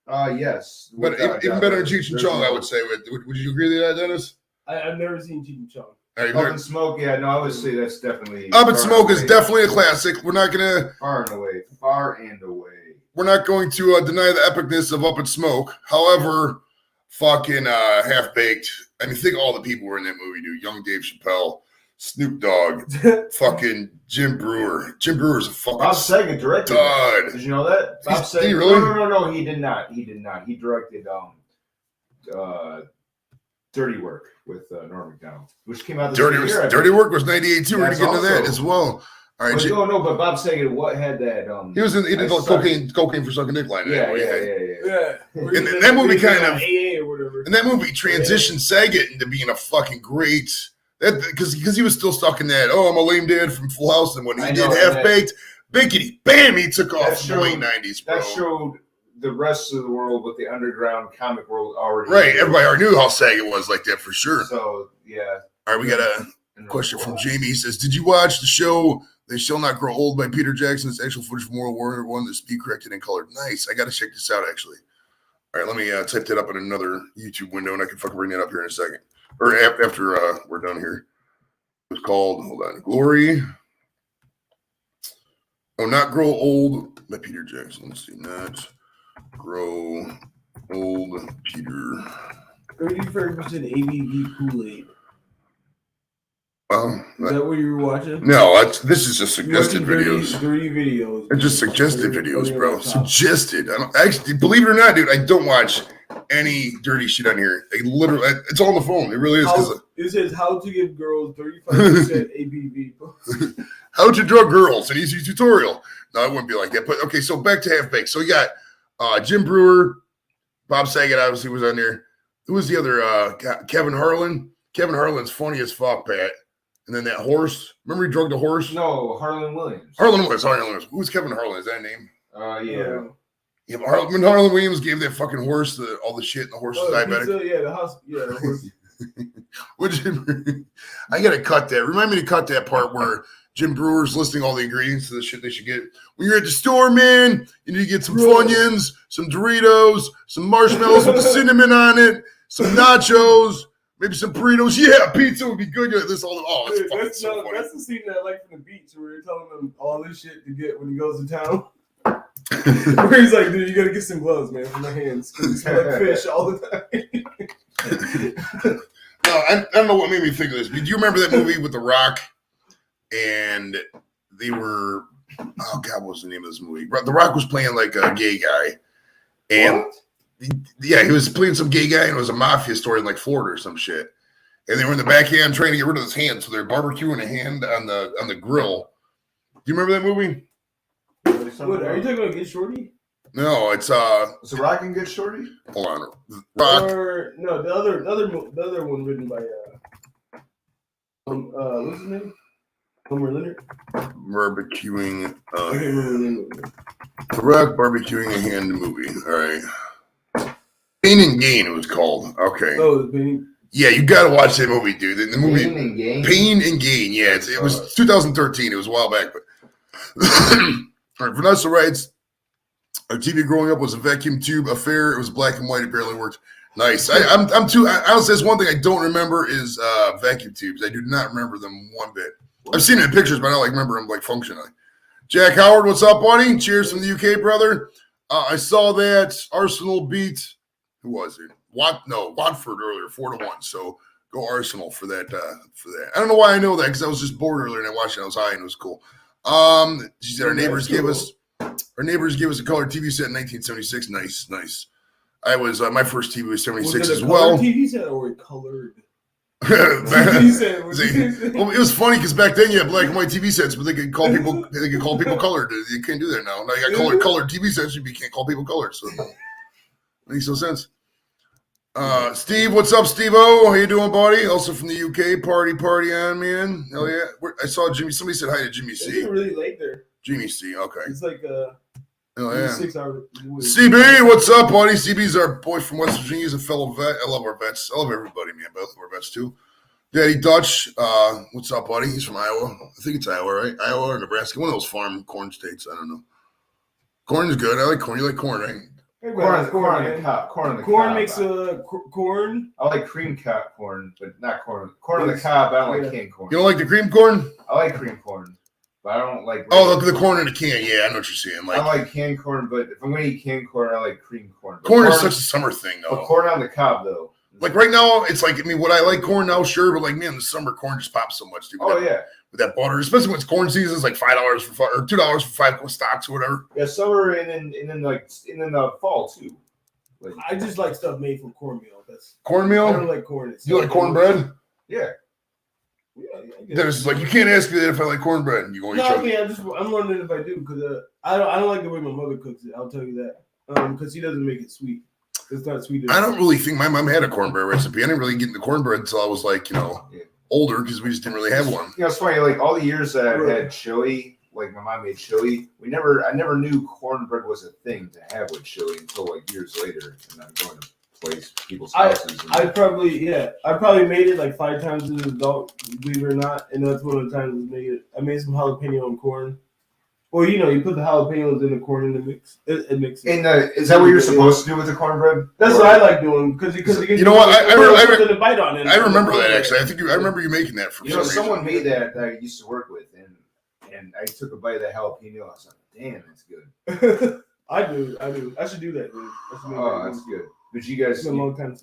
Yes. But even better than Cheech and Chong, I would say. Would you agree with that, Dennis? I've never seen Cheech and Chong. All right, Up in Smoke, yeah, no, I would say that's definitely. Up in far Smoke and is away- definitely a classic. We're not gonna far and away. we're not going to deny the epicness of Up in Smoke. However, fucking Half Baked. I mean, think all the people were in that movie, dude. Young Dave Chappelle, Snoop Dogg, fucking Jim Brewer. Jim Brewer's a fucking Bob Saget directed. It. stud. Did you know that? Bob Did Saget. he really? No, he did not. He did not. He directed Dirty Work with Norm Macdonald, which came out this year. I Dirty Work was '98 too. We're gonna That's get into that also- as well. All right, But but Bob Saget, what had that? he did I the suck. cocaine for sucking dick line. Yeah. Yeah. And that movie kind of- AA or whatever. And that movie transitioned Saget into being a fucking great. Because he was still stuck in that. Oh, I'm a lame dad from Full House, and when he I did know, Half Baked, Binkity, bam, he took off That in the late showed- '90s, bro. That showed the rest of the world what the underground comic world already. Right, knew. everybody already knew how Saget was like that for sure. So yeah. All right, we got a question from Jamie. He says, "Did you watch the show They Shall Not Grow Old by Peter Jackson? It's actual footage from World War I that's speed corrected and colored. Nice. I got to check this out actually. All right, let me type that up in another YouTube window, and I can fucking bring that up here in a second, or after we're done here. It was called, hold on, Glory. Oh, Not Grow Old by Peter Jackson. Let's see, Not Grow Old Peter. 35% ABV Kool-Aid. Well, Is that what you were watching? no, this is just suggested videos. 30 videos. They're just suggested videos, bro. Top. Suggested. I don't actually, believe it or not, dude. I don't watch any dirty shit on here. I literally, it's all on the phone. It really is. 'Cause It says how to give girls 35% ABV. how to drug girls, an easy tutorial. No, it wouldn't be like that. But okay, so back to Half Baked. So you got Jim Brewer, Bob Saget obviously was on there. Who was the other? Kevin Harlan. Kevin Harlan's funny as fuck, Pat. And then that horse. Remember he drugged a horse? No, Harlan Williams. Harlan was. Who's Kevin Harlan? Is that a name? Yeah. Yeah, when Harlan Williams gave that fucking horse all the shit and the horse was diabetic. Pizza, yeah, the house, yeah, the horse. I gotta cut that. Remind me to cut that part where Jim Brewer's listing all the ingredients to the shit they should get. When you're at the store, man, you need to get some Funyuns, some Doritos, some marshmallows with the cinnamon on it, some nachos, maybe some burritos. Yeah, pizza would be good. This all. Oh, Dude, that's so funny. that's the scene that I like from the beach where you're telling him all this shit to get when he goes to town. Where he's like, dude, you gotta get some gloves, man, for my hands. Because you smell like fish all the time. No, I don't know what made me think of this. Do you remember that movie with The Rock? And they were, oh God, what was the name of this movie? The Rock was playing like a gay guy. And yeah, he was playing some gay guy and it was a mafia story in like Florida or some shit. And they were in the backhand trying to get rid of his hand. So they're barbecuing a hand on the grill. Do you remember that movie? What, are you talking about Get Shorty? No, it's Was The Rock and Get Shorty? hold on. Rock. Or no, the other one written by what's his name? Homer Leonard. Barbecuing I can't remember the name of it. The Rock barbecuing a hand movie. All right. Pain and Gain it was called. Okay. Oh, the Pain. Yeah, you gotta watch that movie, dude. The movie Pain and Gain. Pain and Gain. Yeah, it was 2013. It was a while back, but all right, Vanessa writes, our TV growing up was a vacuum tube affair. It was black and white. It barely worked. Nice. I'm too. Honestly, that's one thing I don't remember is vacuum tubes. I do not remember them one bit. I've seen them in pictures, but I don't remember them like functionally. Jack Howard, what's up, buddy? Cheers from the UK, brother. I saw that Arsenal beat. Who was it? Watford earlier, 4-1. So go Arsenal for that. I don't know why I know that because I was just bored earlier and I watched it. I was high and it was cool. She said our neighbors gave us a color TV set in 1976. Nice. I was my first TV was 76 as well. TV set or colored? Well, it was funny because back then you had black and white TV sets, but they could call people colored. You can't do that now. Now you got colored TV sets, you can't call people colored. So makes no sense. Steve, what's up, Steve-O? How you doing, buddy? Also from the UK. Party on, man. Hell yeah. I saw Jimmy. Somebody said hi to Jimmy C. It's really late there. Jimmy C. Okay. It's like Oh yeah. 6 hours. CB, what's up, buddy? CB's our boy from West Virginia. He's a fellow vet. I love our vets. I love everybody, man. Both of our vets too. Daddy Dutch, what's up, buddy? He's from Iowa. I think it's Iowa, right? Iowa or Nebraska. One of those farm corn states. I don't know. Corn is good. I like corn. You like corn, right? Corn on the cob. Corn makes corn. I like cream corn, but not corn. Corn on the cob. I don't like canned corn. You don't like the cream corn? I like cream corn, but I don't like. Oh, the corn in a can. Yeah, I know what you're saying. I like canned corn, but if I'm going to eat canned corn, I like cream corn. Corn is such a summer thing, though. But corn on the cob, though. Like right now, it's like, I mean, would I like corn now? Sure, but like, man, the summer corn just pops so much, dude. With that butter, especially when it's corn season, it's like $5 for or $2 for 5 stocks or whatever. Yeah, summer and then the fall too. Like, I just like stuff made from cornmeal. That's cornmeal. I don't like corn. You like cornbread? Yeah. There's like you can't ask me that if I like cornbread. And you go. No, okay. I'm wondering if I do because I don't like the way my mother cooks it. I'll tell you that because she doesn't make it sweet. It's not sweet. I don't really think my mom had a cornbread recipe. I didn't really get into cornbread until I was like older because we just didn't really have one. It's funny. Like all the years that I've had chili, like my mom made chili. I never knew cornbread was a thing to have with chili until like years later, and I'm going to people's houses. I probably made it like 5 times as an adult, believe it or not, and that's one of the times I made it. I made some jalapeno and corn. Well, you put the jalapenos in the corn in the mix. It mixes. Is that what you're supposed to do with the cornbread? That's what I like doing because you know what I remember that actually. I remember you making that for someone made that I used to work with, and I took a bite of that jalapeno. I was like, damn, that's good. I do. I should do that, dude. That's good. But you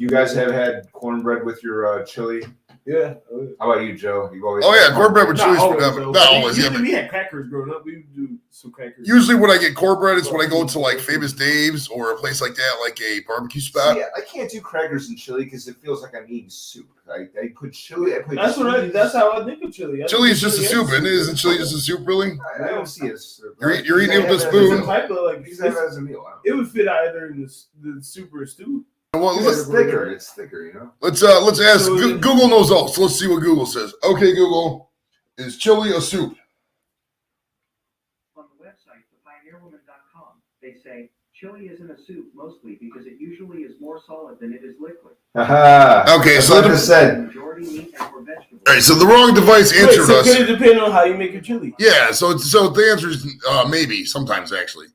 guys have had cornbread with your chili? Yeah. How about you, Joe? You always cornbread with chili. Not always. Usually we had crackers growing up. We would do some crackers. Usually when I get cornbread, it's when I go to like Famous Dave's or a place like that, like a barbecue spot. Yeah, I can't do crackers and chili because it feels like I'm eating soup. I put chili. That's how I think of chili. Chili is just a soup, isn't it? Isn't chili just a soup, really? I don't see it. You're eating it with a spoon. As a meal. It would fit either in the soup or stew. Well, it's thicker, Let's ask. Google knows all, so let's see what Google says. Okay, Google, is chili a soup? On the website, thepioneerwoman.com, they say Chili isn't a soup mostly because it usually is more solid than it is liquid. Aha. Okay, That's so what I just said. Majority meat and/or vegetables. All right, so the wrong device Wait, answered so us. could it depend on how you make your chili? Yeah, so the answer is maybe, sometimes actually.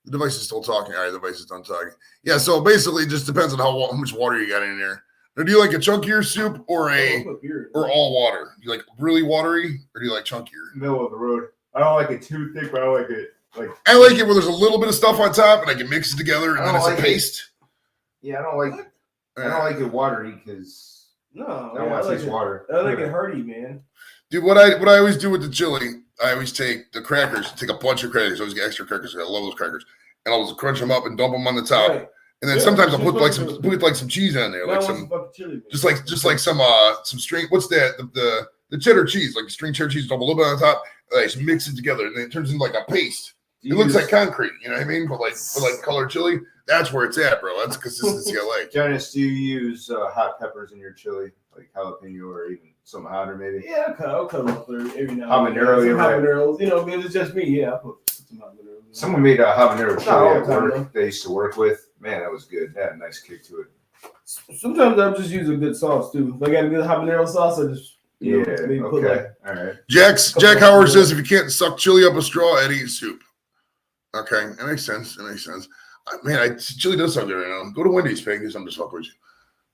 The device is still talking. All right, the device is done talking. Yeah, so basically it just depends on how much water you got in there. Now, do you like a chunkier soup or all water? Do you like really watery or do you like chunkier? Middle of the road. I don't like it too thick, but I like it like. I like it where there's a little bit of stuff on top and I can mix it together and I then don't it's like a paste. Yeah, I don't like it watery because No, I don't want to taste water. I like it hearty, man. Dude, what I always do with the chili, I always take the crackers, take a bunch of crackers. I always get extra crackers. I love those crackers, and I'll just crunch them up and dump them on the top. Right. And then Yeah, sometimes I'll just put like fucking some cheese on there, Now like I want some fucking chili, man. just like some string. What's that? The cheddar cheese, like string cheddar cheese, dump a little bit on top. I just mix it together, and then it turns into like a paste. It looks like concrete, you know what I mean? But like colored chili, that's where it's at, bro. That's the consistency I like. Dennis, do you use hot peppers in your chili, like jalapeno or even some hotter maybe? Yeah, I'll cut up every now and then. Habanero, Some you're right. habaneros, because it's just me. Yeah, I put some habaneros. Someone made a habanero chili all at the time, work. though. They used to work with. Man, that was good. That had a nice kick to it. Sometimes I'll just use a good sauce too. If I got a good habanero sauce, I just maybe put Okay. All right. Jack Howard says if you can't suck chili up a straw, I'd eat soup. Okay, that makes sense. Man, chili does sound good right now. Go to Wendy's, Peggy. I'm just fucking with you.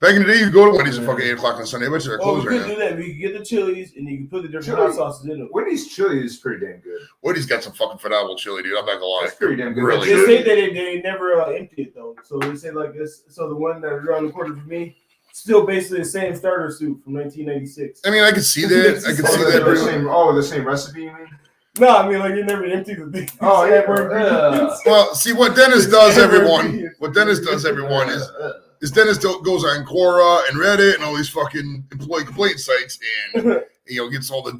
Back in the day, you go to Wendy's at fucking 8 o'clock on Sunday. I bet you they're we closed could right do now. that. We could get the chilies and you can put the different Chili. hot sauces in them. Wendy's chili is pretty damn good. Wendy's got some fucking phenomenal chili, dude. I'm not gonna lie. That's pretty damn good. Really They good. say that they never empty it though. So they say like this. So the one that was around the corner for me, still basically the same starter soup from 1996. I mean, I can see that. I can see that. The same recipe, you mean? No, I mean like you never empty the thing. Oh, yeah. Well, see what Dennis does, everyone. What Dennis does, everyone, is Dennis goes on Quora and Reddit and all these fucking employee complaint sites and gets all the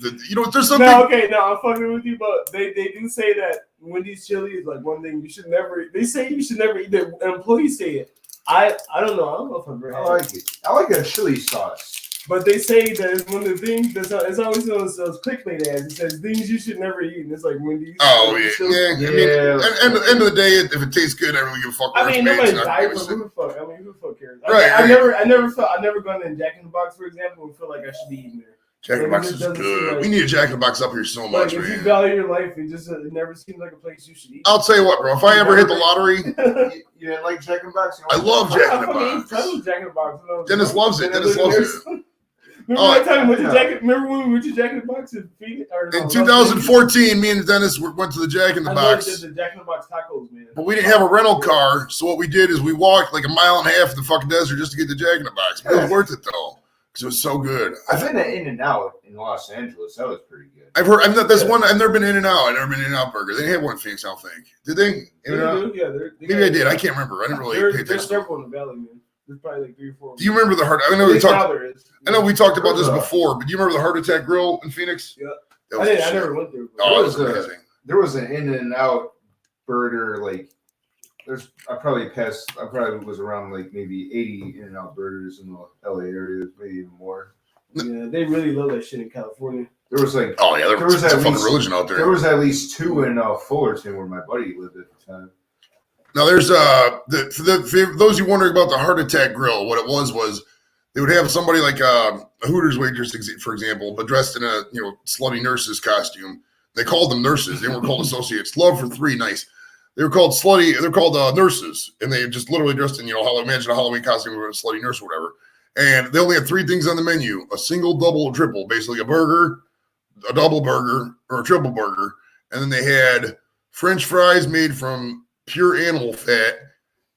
there's something. No, okay, no, I'm fucking with you, but they do say that Wendy's chili is like one thing you should never. They say you should never eat. The employees say it. I don't know. I don't know if I've ever I had like it. I like a chili sauce. But they say that it's one of the things that's it's always those clickbait ads. It says things you should never eat, and it's like Wendy's. Oh yeah, chili. yeah. I mean, and at the end of the day, if it tastes good, everyone give a fuck. I mean, where it's nobody's made, it's not dying gonna for be who the fuck. I mean, who the fuck cares? Right, I right. never gone in Jack in the Box, for example, and feel like I should be eating there. Jack in the Box It is doesn't seem good. like- We need a Jack in the Box up here so Like much, if you man. value your life, it never seems like a place you should eat. I'll tell you what, bro. If I ever hit the lottery, You didn't like Jack in the Box? I love Jack in the I fucking Box. eat tons of Jack in the Box. Dennis loves it. Dennis loves it. Remember that time we went to yeah. Remember when we went to Jack in the Box and feed it? In 2014, me and Dennis went to the Jack in the I never did Box, the Jack in the Box tacos, man. but we didn't have a rental car. So what we did is we walked like a mile and a half in the fucking desert just to get the Jack in the Box. It was worth it though, because it was so good. I've been to In-N-Out in Los Angeles. That was pretty good. I've heard. I've never been In-N-Out. I've never been In-N-Out Burger. They didn't have one in Phoenix, I don't think. Did they? In-N-Out? Yeah, Maybe I did. I can't remember. I didn't really pay There's attention. several in the valley, man. There's probably like 3 or 4. Do you remember the heart? I know At we least now talked. there is. I know we talked about this before, but do you remember the Heart Attack Grill in Phoenix? Yeah. That was the I shit. never went there. But Oh, it There was was a- amazing. There was an In-N-Out burger, like, I probably was around like maybe 80 In-N-Out burgers in the LA area, maybe even more. yeah, they really love that shit in California. There was like, Oh yeah, There was it's at a fucking least- religion out there there. was at least 2 in Fullerton where my buddy lived at the time. Now there's for those you wondering about the Heart Attack Grill, what it was they would have somebody like a Hooters waitress, for example, but dressed in a slutty nurse's costume. They called them nurses. They weren't called associates. Love for 3, nice. They were called slutty. They're called nurses, and they just literally dressed in imagine a Halloween costume with a slutty nurse or whatever. And they only had 3 things on the menu: a single, double, or triple. Basically, a burger, a double burger, or a triple burger, and then they had French fries made from pure animal fat,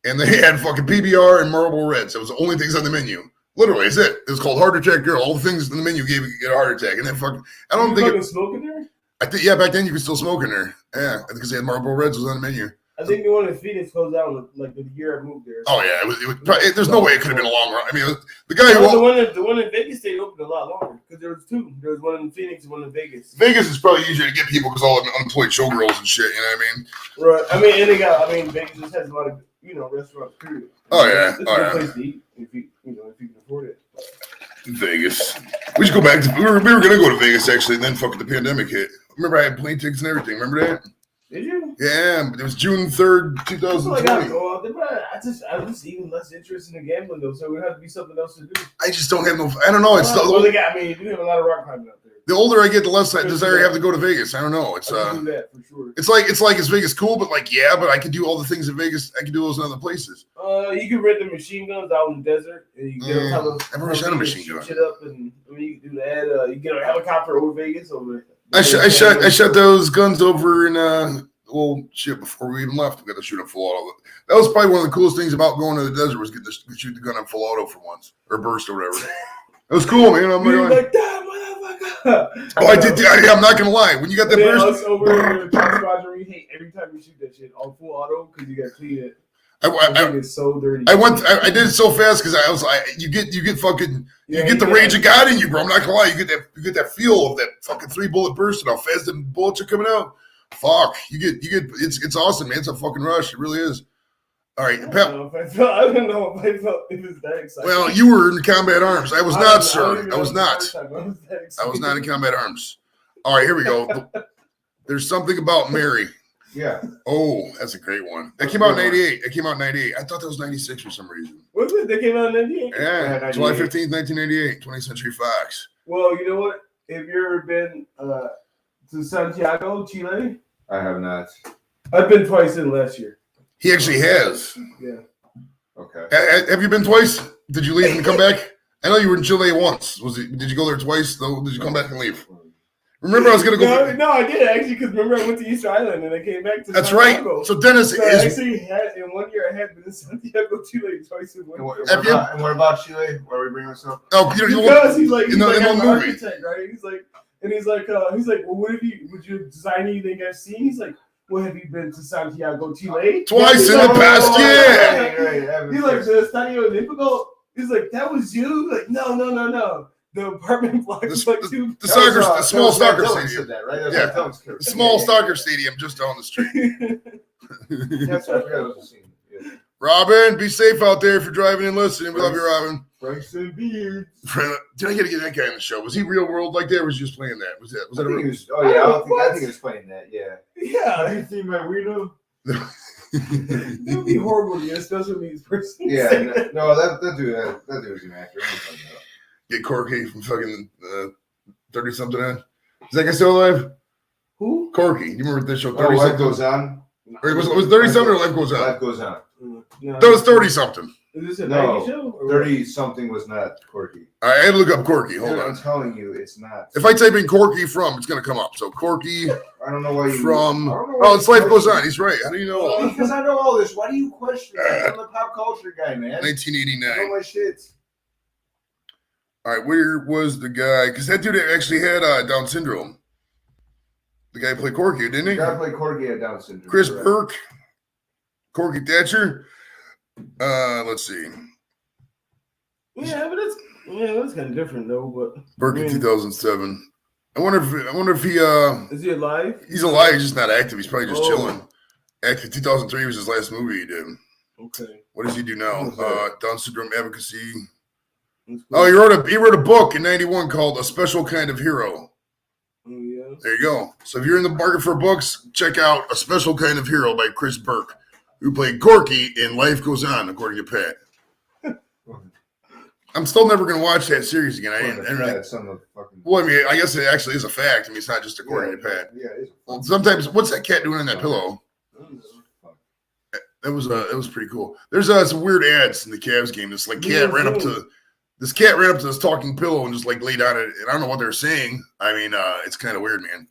and they had fucking PBR and Marlboro Reds. That was the only things on the menu. Literally, it's it. It was called Heart Attack Grill. All the things in the menu gave you get a heart attack, and then fucking. I don't think. fucking smoking there. I think back then you could still smoke in there. Yeah, because they had Marlboro Reds was on the menu. I think the one in Phoenix closed down like the year I moved there. Oh yeah, it was probably, there's no way it could have been a long run. I mean, the guy Well, who the one in Vegas stayed open a lot longer because there was 2. There was one in Phoenix and one in Vegas. Vegas is probably easier to get people because all the unemployed showgirls and shit. You know what I mean? Right. I mean, and they got. I mean, Vegas just has a lot of restaurants. Period. Oh, yeah. It's a Oh, good yeah. place to eat if you can afford it. Vegas. We should go back to. We were gonna go to Vegas actually, and then fucking the pandemic hit. Remember, I had plane tickets and everything. Remember that? Did you? Yeah, but it was June 3rd, I feel like I 2020. go out there, but I'm just even less interested in gambling though, so it would have to be something else to do. I just don't have no. I don't know. It's Well, they got, I mean, you do have a lot of rock climbing out there. the older I get, the less I desire to have to go to Vegas. I don't know. It's I can do that for sure. it's like is Vegas cool? But like, yeah, but I can do all the things in Vegas. I can do those in other places. You can rent the machine guns out in the desert, and you can get on top of. I've never shot a machine shoot gun. Shit up, and I mean, you can do that. You get a helicopter over Vegas over. I shot those guns over in well, shit, before we even left, we got to shoot a full auto. That was probably one of the coolest things about going to the desert was get to shoot the gun on full auto for once, or burst or whatever. It was cool, man. I'm You're like, like that motherfucker. oh, I did. I'm not gonna lie. When you got that Yeah, burst, us over in the top squadron, we hate every time we shoot that shit on full auto because you got to clean it. It's so dirty. I did it so fast because I was like, you get fucking, you get the rage of God in you, bro. I'm not gonna lie. You get that feel of that fucking 3-bullet burst and how fast the bullets are coming out. Fuck, you get it's awesome, man. It's a fucking rush. It really is. All right, I Pep. don't know if I felt it was that exciting. Well, you were in combat arms. I was not, sir. I was not. I I was not in combat arms. All right, here we go. There's something about Mary. Yeah. Oh, that's a great one. That came out in 98. It came out in 98. I thought that was 96 for some reason. Was it? They came out in 98? Yeah, July 15th, 1988, 20th Century Fox. Well, you know what? Have you ever been to Santiago, Chile? I have not. I've been twice in last year. He actually has. Yeah. Okay. Have you been twice? Did you leave and come back? I know you were in Chile once. Did you go there twice, though? Did you come back and leave? Remember, I was going to go. No, I did actually, because remember I went to Easter Island and I came back to That's Santiago. right. So Dennis So I is. actually had, in 1 year, I had been in Santiago, Chile twice in 1 year. What about Chile? Why are we bringing this up? Oh, you know, Because he's like, in the I'm an movie. architect, right? He's like, well, what if would you design anything I've seen? He's like, well, have you been to Santiago, Chile? Twice He's in like, the past year. Right. He's like, the Estadio Olímpico. He's like, that was you? Like, no. The apartment block is like two. The soccer, the small soccer stadium. Said that, right? Yeah. The The small soccer stadium just down the street. That's what I forgot about the scene. Yeah. Robin, be safe out there if you're driving and listening. We love you, Robin. Frankston Beards. Did I get to get that guy on the show? Was he real world like that, or was he just playing that? Was that I a think he real? was, I think he was playing that. Yeah. Yeah, you see my weirdo? it would be horrible to you, especially when he's person. Yeah. No, that dude was an actor. Get Corky from fucking 30-something on. Is that guy still alive? Who? Corky. You remember that show? Oh, Life 30-something? Goes On. Or was 30-something or Life Goes On? Life Goes On. No. That was 30-something. Is this a No, 90 show? or what? 30-something was not Corky. All right, I had to look up Corky. Hold Dude, on. I'm telling you, it's not. If I type in Corky from, it's going to come up. So Corky I don't know why you. from. I don't know why Oh, you it's Life Goes question On. He's right. How do you know? Well, because I know all this. Why do you question me? I'm a pop culture guy, man. I know 1989. my shit. All right, where was the guy? Because that dude actually had Down syndrome. The guy who played Corky, didn't You he? gotta play Corky at Down syndrome. Chris correct. Burke, Corky Thatcher. Let's see. Yeah, but that's kind of different though. But Burke in 2007. I wonder if he is he alive? he's alive. He's just not active. He's probably just Oh. chilling. Actually, 2003 was his last movie he did. Okay. What does he do now? What was Down syndrome advocacy. That's cool. Oh, he wrote a book in '91 called A Special Kind of Hero. Oh, yeah. There you go. So if you're in the market for books, check out A Special Kind of Hero by Chris Burke, who played Corky in Life Goes On, according to Pat. I'm still never going to watch that series again. I didn't. That's some of the fucking. Well, I mean, I guess it actually is a fact. I mean, it's not just according to Pat. Yeah, it is. Well, sometimes, what's that cat doing on that pillow? Fuck. It was pretty cool. There's some weird ads in the Cavs game. This like cat ran up to this talking pillow and just like laid on it. And I don't know what they're saying. I mean, it's kind of weird, man.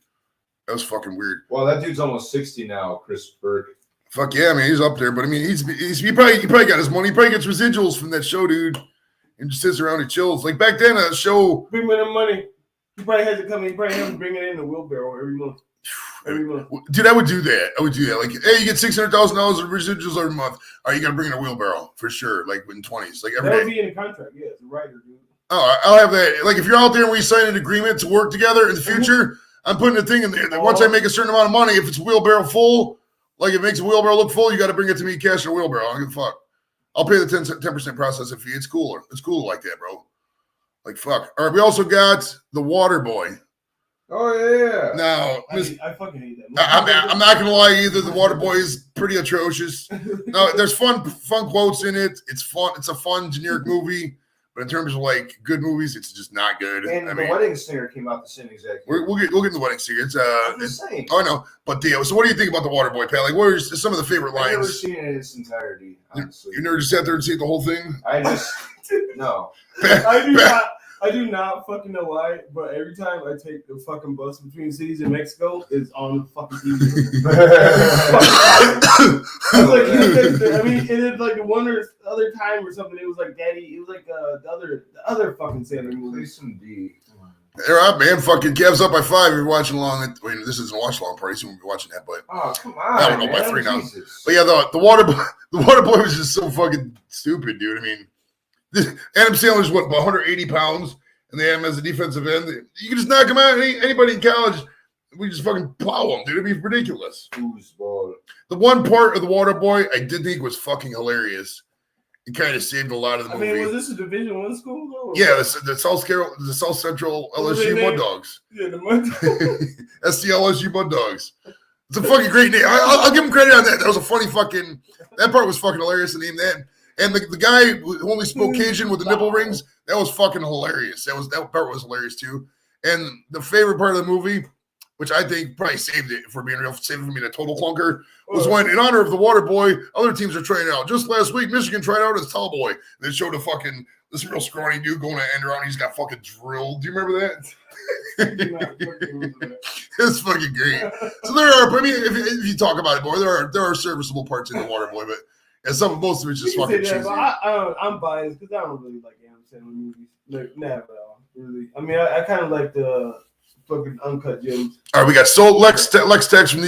That was fucking weird. Well, that dude's almost 60 now, Chris Burke. Fuck yeah, man, he's up there. But I mean, he probably got his money. He probably gets residuals from that show, dude, and just sits around and chills. Like back then, a show. Bring me the money. He probably has to come in. He probably has to bring it in a wheelbarrow every month. Every month. Dude, I would do that. Like, hey, you get $600,000 of residuals every month. All right, you got to bring in a wheelbarrow for sure. Like in 20s, like every That would day. be in the contract. Yeah, it's a writer, dude. Oh, I'll have that. Like if you're out there and we sign an agreement to work together in the future, I'm putting a thing in there that once I make a certain amount of money, if it's a wheelbarrow full, like it makes a wheelbarrow look full, you got to bring it to me cash in a wheelbarrow. I don't give a fuck. I'll pay the 10% processing fee. It's cooler. It's cool like that, bro. Like fuck. All right, we also got the Water Boy. Oh yeah. Now, I fucking hate that movie. I'm not gonna lie either. The Waterboy is pretty atrocious. No, there's fun quotes in it. It's fun. It's a fun generic movie, but in terms of like good movies, it's just not good. And The Wedding Singer came out the same exact year. we'll get in the Wedding Singer. It's I'm just saying. I know, but so what do you think about the Waterboy, Pat? Like, what are some of the favorite I've never lines? seen it in its entirety, honestly. You never just sat there and see the whole thing? I just no. I do not fucking know why, but every time I take the fucking bus between cities in Mexico, it's on the fucking TV. I mean, it is like the one or other time or something. It was like Daddy. It was like the other fucking Sandler Play movie. some D. They're up, man. Fucking Cavs up by 5. You're watching along. I mean, this isn't a watch along party, so we'll be watching that. But Oh come on! I don't know, by man. 3 now. Jesus. But yeah, the Waterboy was just so fucking stupid, dude. I mean, Adam Sandler's what, about 180 pounds, and they have him as a defensive end. You can just knock him out. Anybody in college, we just fucking plow him, dude. It'd be ridiculous. Foosball. The one part of the Waterboy I did think was fucking hilarious. It kind of saved a lot of the I movie. mean, was this a Division I school though? Yeah, the South Central What was LSU their Mud name? Dogs. Yeah, the Mud. That's the LSU Mud Dogs. It's a fucking great name. I'll give him credit on that. That was a funny fucking. That part was fucking hilarious to name that. And the guy who only spoke Cajun with the nipple rings, that was fucking hilarious. That part was hilarious too. And the favorite part of the movie, which I think probably saved it for being real, saved it from being a total clunker, was when, in honor of the Waterboy, other teams are trying out. Just last week, Michigan tried out as Tallboy. They showed this real scrawny dude going to end around. He's got fucking drilled. Do you remember that? It's fucking great. So there are. I mean, if you talk about it more, there are serviceable parts in the Waterboy, but most of it's just fucking cheesy. I'm biased because I don't really like Adam Sandler movies. Like, never at all. Really. I mean, I kind of like the fucking Uncut Gems. All right, we got Lex Tex from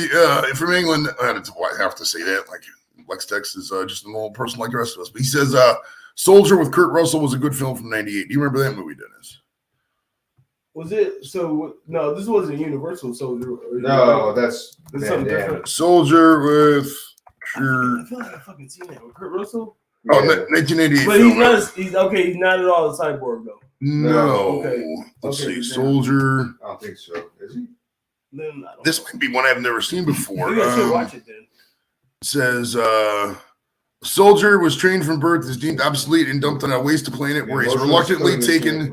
England. I have to say that. Like, Lex Tex is just a normal person like the rest of us. But he says, "Soldier with Kurt Russell was a good film from '98." Do you remember that movie, Dennis? Was it? So no, this wasn't Universal Soldier. No, that's something different. Soldier with I Kurt. feel like I fucking seen that with Kurt Russell. Oh, Yeah. 1988. But film. he's okay. He's not at all a cyborg though. No. Okay. Let's Okay, see. then. Soldier. I don't think so. Is he? Then I don't This know. might be one I've never seen before. Maybe I should watch it then. Says soldier was trained from birth, is deemed obsolete and dumped on a waste planet where he's reluctantly taken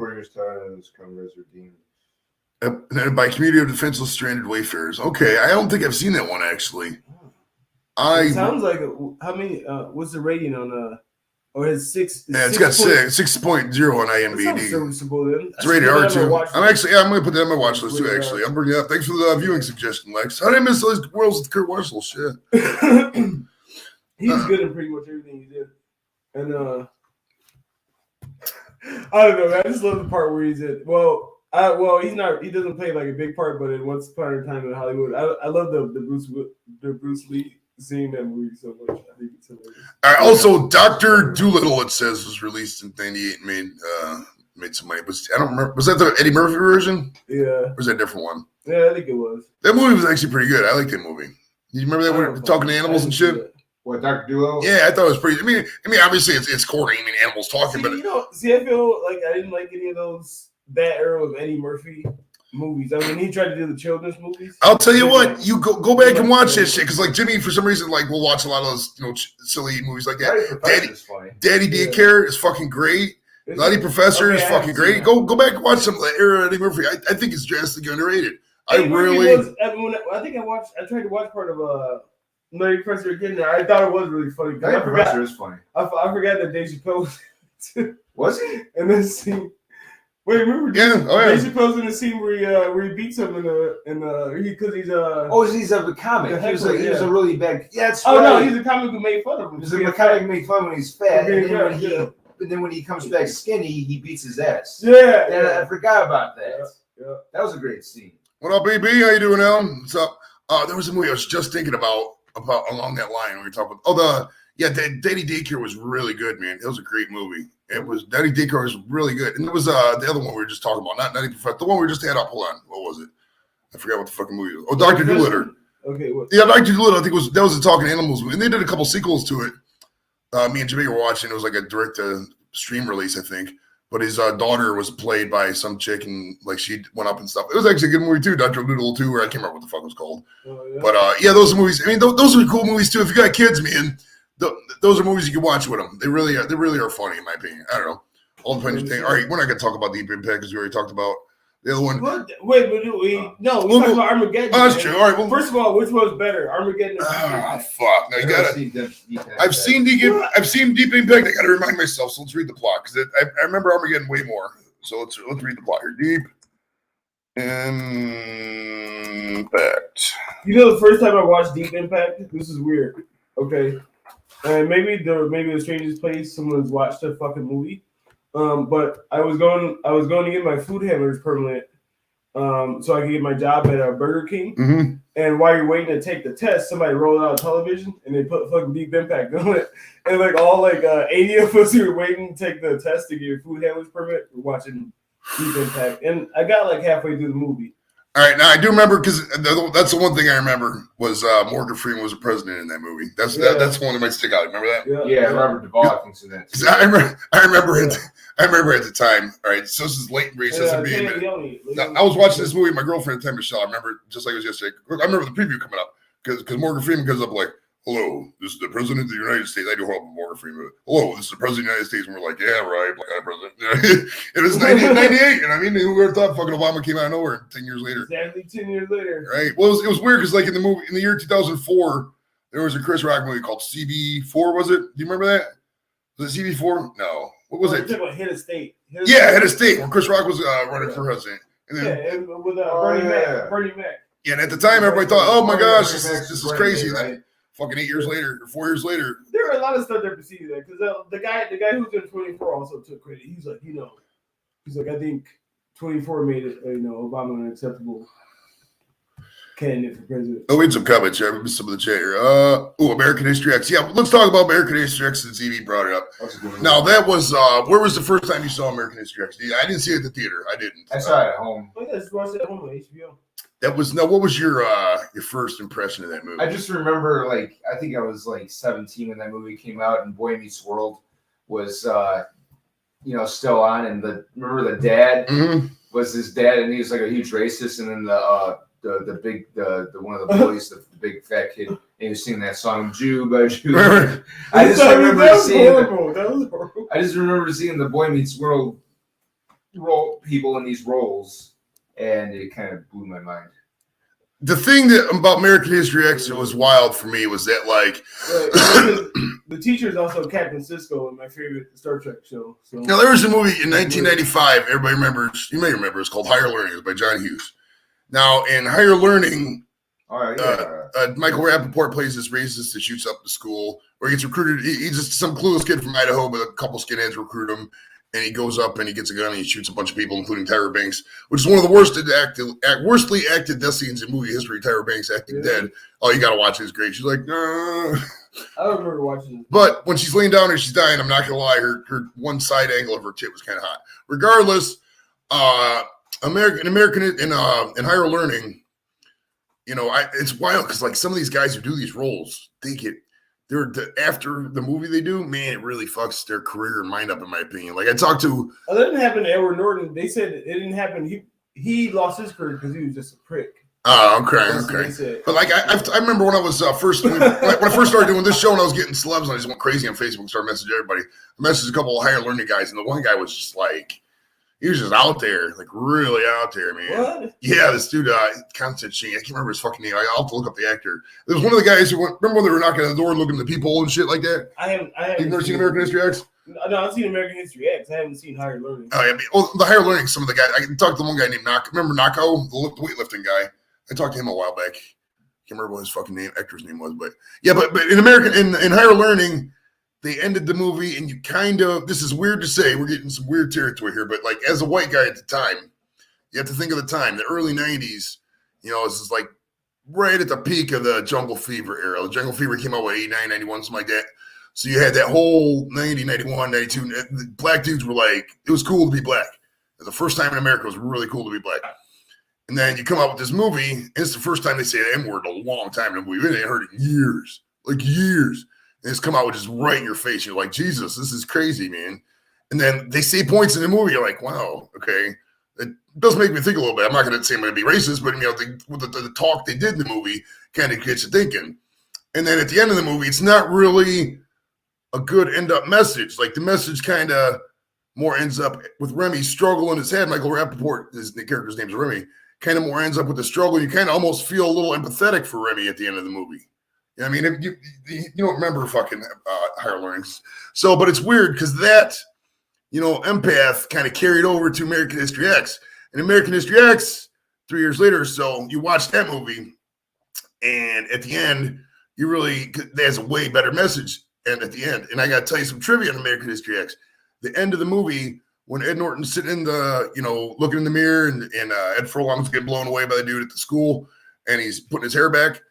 by a community of defenseless stranded wayfarers. Okay, I don't think I've seen that one actually. It sounds like how many? What's the rating on or his 6? Yeah, it's got 6.0 on That sounds IMDb. serviceable then. It's rated R too. I'm gonna put that on my watch list too. Rated Actually, R. I'm bringing it up. Thanks for the viewing suggestion, Lex. How did I miss those Worlds with Kurt Russell? Shit. He's good in pretty much everything he did, and I don't know, man. I just love the part where he's in. Well, he's not. He doesn't play like a big part, but in Once Upon a Time in Hollywood, I love the Bruce Lee scene in that movie so much. I think it's hilarious. All right, also, Dr. Doolittle, it says, was released in '98 and made some money. I don't remember. Was that the Eddie Murphy version? Yeah, Or was that a different one? yeah, I think it was. That movie was actually pretty good. I like that movie. You remember that when we were talking to animals and shit? What, Dr. Duo? Yeah, I thought it was pretty. I mean, obviously it's corny. I mean, animals talking, but I feel like I didn't like any of that era of Eddie Murphy movies. I mean, he tried to do the children's movies. I'll tell you what, you go back and watch that shit because like Jimmy, for some reason, like we'll watch a lot of those silly movies like that. Daddy Daycare is fucking great. Nutty Professor is fucking great. Go back and watch some of that era of Eddie Murphy. I think it's drastically underrated. I tried to watch part of Nutty Professor again. I thought it was really funny. Nutty Professor is funny. I forgot that Dave Chappelle was he? in this scene. Wait, remember? Yeah, oh yeah. Dave Chappelle's in the scene where he beats him because he's he's a comic. He was a really bad. Yeah, that's right. right. No, he's a comic who made fun of him. He's a comic who made fun when he's fat, And then when he comes back skinny, he beats his ass. Yeah. I forgot about that. Yeah. That was a great scene. What up, BB? How you doing, Al? What's up? There was a movie I was just thinking about along that line. We were talking about. Daddy Daycare was really good, man. It was a great movie. It was Daddy Daycare was really good, and it was the other one we were just talking about, not Nutty Professor. The one we just had up. Hold on, what was it? I forgot what the fucking movie was. Oh, Dr. Doolittle. Okay, what? Yeah, Dr. Doolittle. I think that was the Talking Animals movie, and they did a couple sequels to it. Me and Jimmy were watching. It was like a direct stream release, I think. but his daughter was played by some chick, and like she went up and stuff. It was actually a good movie too, Dr. Doolittle 2, or I can't remember what the fuck it was called. Yeah. But yeah, those are movies. I mean, those are cool movies too. If you got kids, man, those are movies you can watch with them. They really are funny, in my opinion. I don't know. All depends on the thing. All right, we're not gonna talk about Deep Impact because we already talked about the other one. What? Wait, we're talking about Armageddon. Oh, that's true. All right. Well, First of all, which one's better, Armageddon? Or fuck. Now you gotta. I've seen Deep Impact. I gotta remind myself. So let's read the plot because I remember Armageddon way more. So let's read the plot here. Deep Impact. You know, the first time I watched Deep Impact, this is weird. Okay, and maybe the strangest place someone's watched a fucking movie. But I was going to get my food handler's permit, so I could get my job at Burger King. Mm-hmm. And while you're waiting to take the test, somebody rolled out television and they put fucking Deep Impact on it. And like all like 80 of us who were waiting to take the test to get your food handler's permit were watching Deep Impact. And I got like halfway through the movie. All right, now I do remember because that's the one thing I remember was Morgan Freeman was the president in that movie. That's one that might stick out. Remember that? Yeah, Robert Duvall I think's in that. Too. I remember it. I remember at the time. All right, so this is latent racism being. I was watching this movie with my girlfriend at the time, Michelle. I remember just like it was yesterday. I remember the preview coming up because Morgan Freeman comes up like, "Hello, this is the president of the United States." I do hope Morgan Freeman. "Hello, this is the president of the United States," and we're like, "Yeah, right, black guy president." It was 1998, and I mean, who would have thought fucking Obama came out of nowhere 10 years later? Exactly 10 years later. Right. Well, it was weird because like in the year 2004, there was a Chris Rock movie called CB4. Was it? Do you remember that? Was it CB4? No. What was it? You're talking about Head of State. Head of State, where Chris Rock was running for president. And then, and with Bernie Mac. Yeah, and at the time, everybody thought, "Oh my gosh, this is crazy!" Right? Fucking 8 years later, or 4 years later. There are a lot of stuff that preceded that because the guy who's in 24 also took credit. He's like, I think 24 made it, Obama an acceptable candidate for president. Oh, we had some comments here. I missed some of the chat here. American History X. Yeah, let's talk about American History X since EV brought it up. Now, that was, where was the first time you saw American History X? I didn't see it at the theater. I didn't. I saw it at home. I just watched it at home on HBO. What was your first impression of that movie? I just remember, I think I was 17 when that movie came out, and Boy Meets World was, still on. And remember the dad was his dad, and he was like a huge racist. And then the big one of the boys, the big fat kid, and he was singing that song "Jew by Jew." I just remember seeing the Boy Meets World people in these roles, and it kind of blew my mind. The thing about American History X that was wild for me was that the teacher is also Captain Sisko in my favorite Star Trek show. So. Now there was a movie in 1995. Everybody remembers. You may remember. It's called Higher Learning. It was by John Hughes. Now in Higher Learning, Michael Rappaport plays this racist that shoots up the school, where he gets recruited. He's just some clueless kid from Idaho, but a couple skinheads recruit him. And he goes up and he gets a gun and he shoots a bunch of people, including Tyra Banks, which is one of the worstly acted death scenes in movie history. Tyra Banks acting dead. Oh, you got to watch it. It's great. She's like, I don't remember watching it. But when she's laying down and she's dying, I'm not going to lie, her one side angle of her tit was kind of hot. Regardless, American in Higher Learning, it's wild because some of these guys who do these roles, after the movie they do, man, it really fucks their career and mind up, in my opinion. I talked to. Oh, that didn't happen to Edward Norton. They said it didn't happen. He lost his career because he was just a prick. Oh, okay. But I remember when I was first when I first started doing this show and I was getting celebs and I just went crazy on Facebook and started messaging everybody. I messaged a couple of Higher Learning guys and the one guy was just he was just out there, really out there, man. What? Yeah, this dude, Constantine. I can't remember his fucking name. I'll have to look up the actor. There was one of the guys who remember when they were knocking on the door and looking at the peephole and shit like that? I haven't. You've never seen American History X? No, I've seen American History X. I haven't seen Higher Learning. Oh, yeah. The Higher Learning, some of the guys, I talked to one guy named Nako. Remember Nako, the weightlifting guy? I talked to him a while back. I can't remember what his fucking actor's name was, but yeah, but in in Higher Learning, they ended the movie, and this is weird to say, we're getting some weird territory here, but as a white guy at the time, you have to think of the time, the early 90s, this is right at the peak of the Jungle Fever era. The Jungle Fever came out, 89, 91, something like that. So you had that whole 90, 91, 92, the black dudes were it was cool to be black. The first time in America, it was really cool to be black. And then you come out with this movie, and it's the first time they say the N-word in a long time in a movie. They ain't heard it in years. And it's come out with just right in your face. You're like, Jesus, this is crazy, man. And then they say points in the movie. You're like, wow, okay. It does make me think a little bit. I'm not going to say I'm going to be racist, but the talk they did in the movie kind of gets you thinking. And then at the end of the movie, it's not really a good end-up message. Like the message kind of more ends up with Remy struggle in his head. Michael Rappaport, the character's name is Remy, kind of more ends up with the struggle. You kind of almost feel a little empathetic for Remy at the end of the movie. You know what I mean? You don't remember fucking Higher Learnings. So, but it's weird because that, empath kind of carried over to American History X. And American History X, 3 years later or so, you watch that movie, and at the end, there's a way better message. And at the end, and I got to tell you some trivia on American History X. The end of the movie, when Ed Norton's sitting in the, looking in the mirror, and Ed Furlong's getting blown away by the dude at the school, and he's putting his hair back.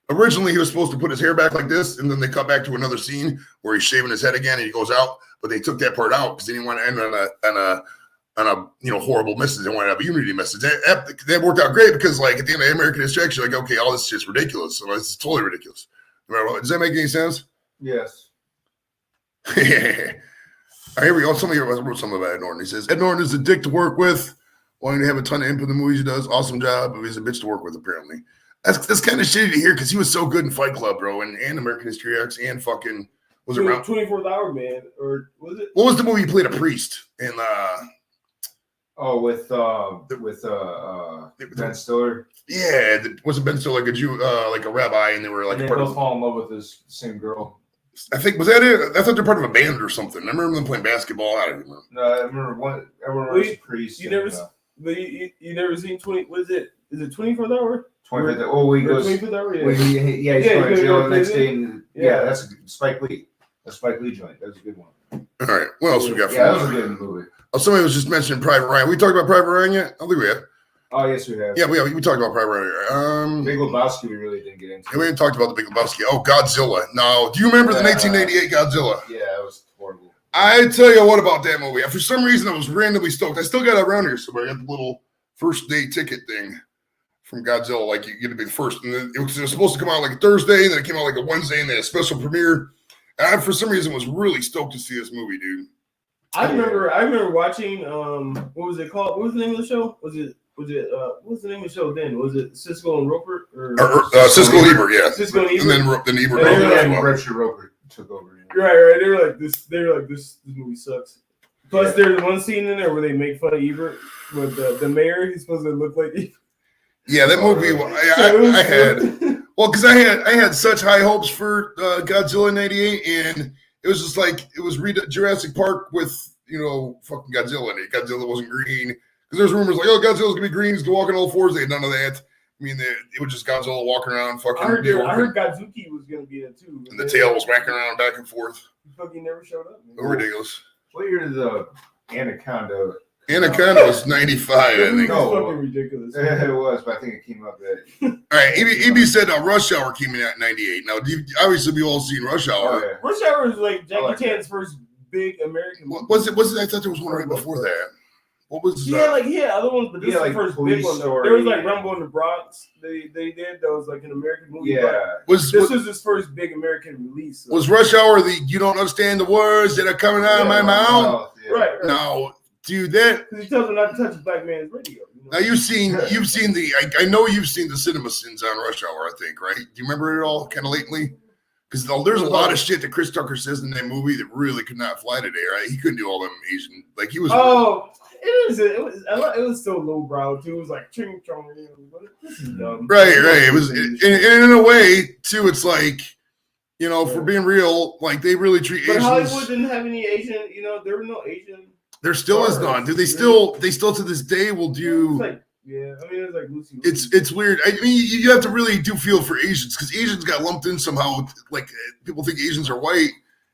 Originally, he was supposed to put his hair back like this, and then they cut back to another scene where he's shaving his head again, and he goes out. But they took that part out because they didn't want to end on a horrible message. They wanted to have a unity message. That worked out great because, like, at the end of American History X, you're like, okay, all this shit's ridiculous. So this is totally ridiculous. Does that make any sense? Yes. Here we go. Somebody wrote something about Ed Norton. He says, Ed Norton is a dick to work with, wanting to have a ton of input in the movies he does. Awesome job, but he's a bitch to work with, apparently. That's kind of shitty to hear because he was so good in Fight Club, bro, and American History X, and fucking, was it around 24th Hour Man, or was it? What was the movie he played a priest in? With Ben Stiller. Yeah, was it Ben Stiller like a Jew, like a rabbi, and they were like and part they of both fall in love with this same girl. I think, was that it? I thought they're part of a band or something. I remember them playing basketball. I don't remember. No, I remember everyone was a priest. You never seen 20? Was it? Is it 24th Hour? 25th. Oh, he goes. 25th Hour. Yeah. He's going to jail the next day. Yeah, that's Spike Lee. The Spike Lee joint. That was a good one. All right, what else we got? Yeah, that was a good movie. Oh, somebody was just mentioning Private Ryan. We talked about Private Ryan yet? I don't think we have. Oh, yes, we have. Yeah, we talked about Private Ryan. Big Lebowski, we really didn't get into. Yeah, we didn't talk about the Big Lebowski. Oh, Godzilla. Now, do you remember the 1988 Godzilla? Yeah, it was horrible. I tell you what about that movie. For some reason, I was randomly stoked. I still got it around here somewhere. I got the little first day ticket thing from Godzilla. Like, you get to be the first. And then it was supposed to come out like a Thursday, and then it came out like a Wednesday, and they had a special premiere. And I, for some reason, was really stoked to see this movie, dude. I remember watching. What was it called? What was the name of the show? Was it? What was the name of the show then? Was it Siskel and Roper or Siskel and Ebert? Yeah. Siskel and Ebert. And then Ebert. And Richard Roper took over. Right. They were like this movie sucks. Plus, there's one scene in there where they make fun of Ebert with the mayor. He's supposed to look like Ebert. Yeah, that movie. I had. Well, because I had such high hopes for Godzilla in '98, and it was just like it was Jurassic Park with fucking Godzilla in it. Godzilla wasn't green because there's rumors like, oh, Godzilla's gonna be green. He's gonna walk on all fours. They had none of that. I mean, it was just Godzilla walking around fucking. I heard Godzuki was gonna be in it too. And the tail was whacking around back and forth. He fucking never showed up. Ridiculous. What year did the Anaconda? Anaconda was 95, I think. No, fucking ridiculous. It was, but I think it came up that. All right, EB said Rush Hour came in at 98. Now, obviously, we all seen Rush Hour. Oh, yeah. Rush Hour was like Jackie Chan's first big American movie. Was it? I thought there was one right before that. What was? Yeah, other ones, but this is the first big one. Story. There was like Rumble in the Bronx. They did those like an American movie. Yeah. This was his first big American release. So. Was Rush Hour the you don't understand the words that are coming out of my mouth? Yeah. Right. No, dude, that. Because he tells him not to touch a black man's radio. Now you've seen the. I know you've seen the cinema sins on Rush Hour. I think, right? Do you remember it all kind of lately? Because there's a lot of shit that Chris Tucker says in that movie that really could not fly today, right? He couldn't do all them Asian like he was. Oh. It was still lowbrow too. It was like ching chong. This is dumb. Right. It was, and in a way too. It's like, for being real, like they really treat Asians. But Hollywood didn't have any Asian. There were no Asian. There still is none. Do they still to this day will do? It's like Lucy. It's weird. I mean, you have to really do feel for Asians because Asians got lumped in somehow. Like people think Asians are white.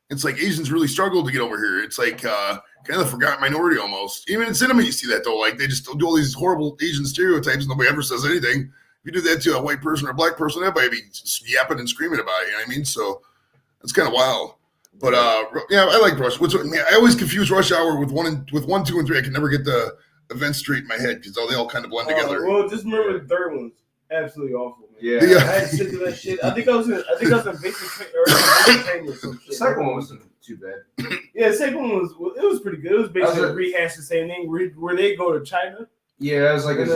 It's like Asians really struggle to get over here. It's like kind of forgotten minority almost. Even in cinema, you see that though. Like they just do all these horrible Asian stereotypes. Nobody ever says anything. If you do that to a white person or a black person, everybody be yapping and screaming about it. You know what I mean? So it's kind of wild. But I like Rush. I always confuse Rush Hour with 1, 2, and 3. I can never get the events straight in my head because they all kind of blend together. Well, just remember the third one's absolutely awful. Man. Yeah. I had sick of that shit. I think I was in basic training or some shit. The second one wasn't too bad. Yeah, Yeah, the second one was pretty good. It was basically rehash the same thing where they go to China. Yeah, it was like his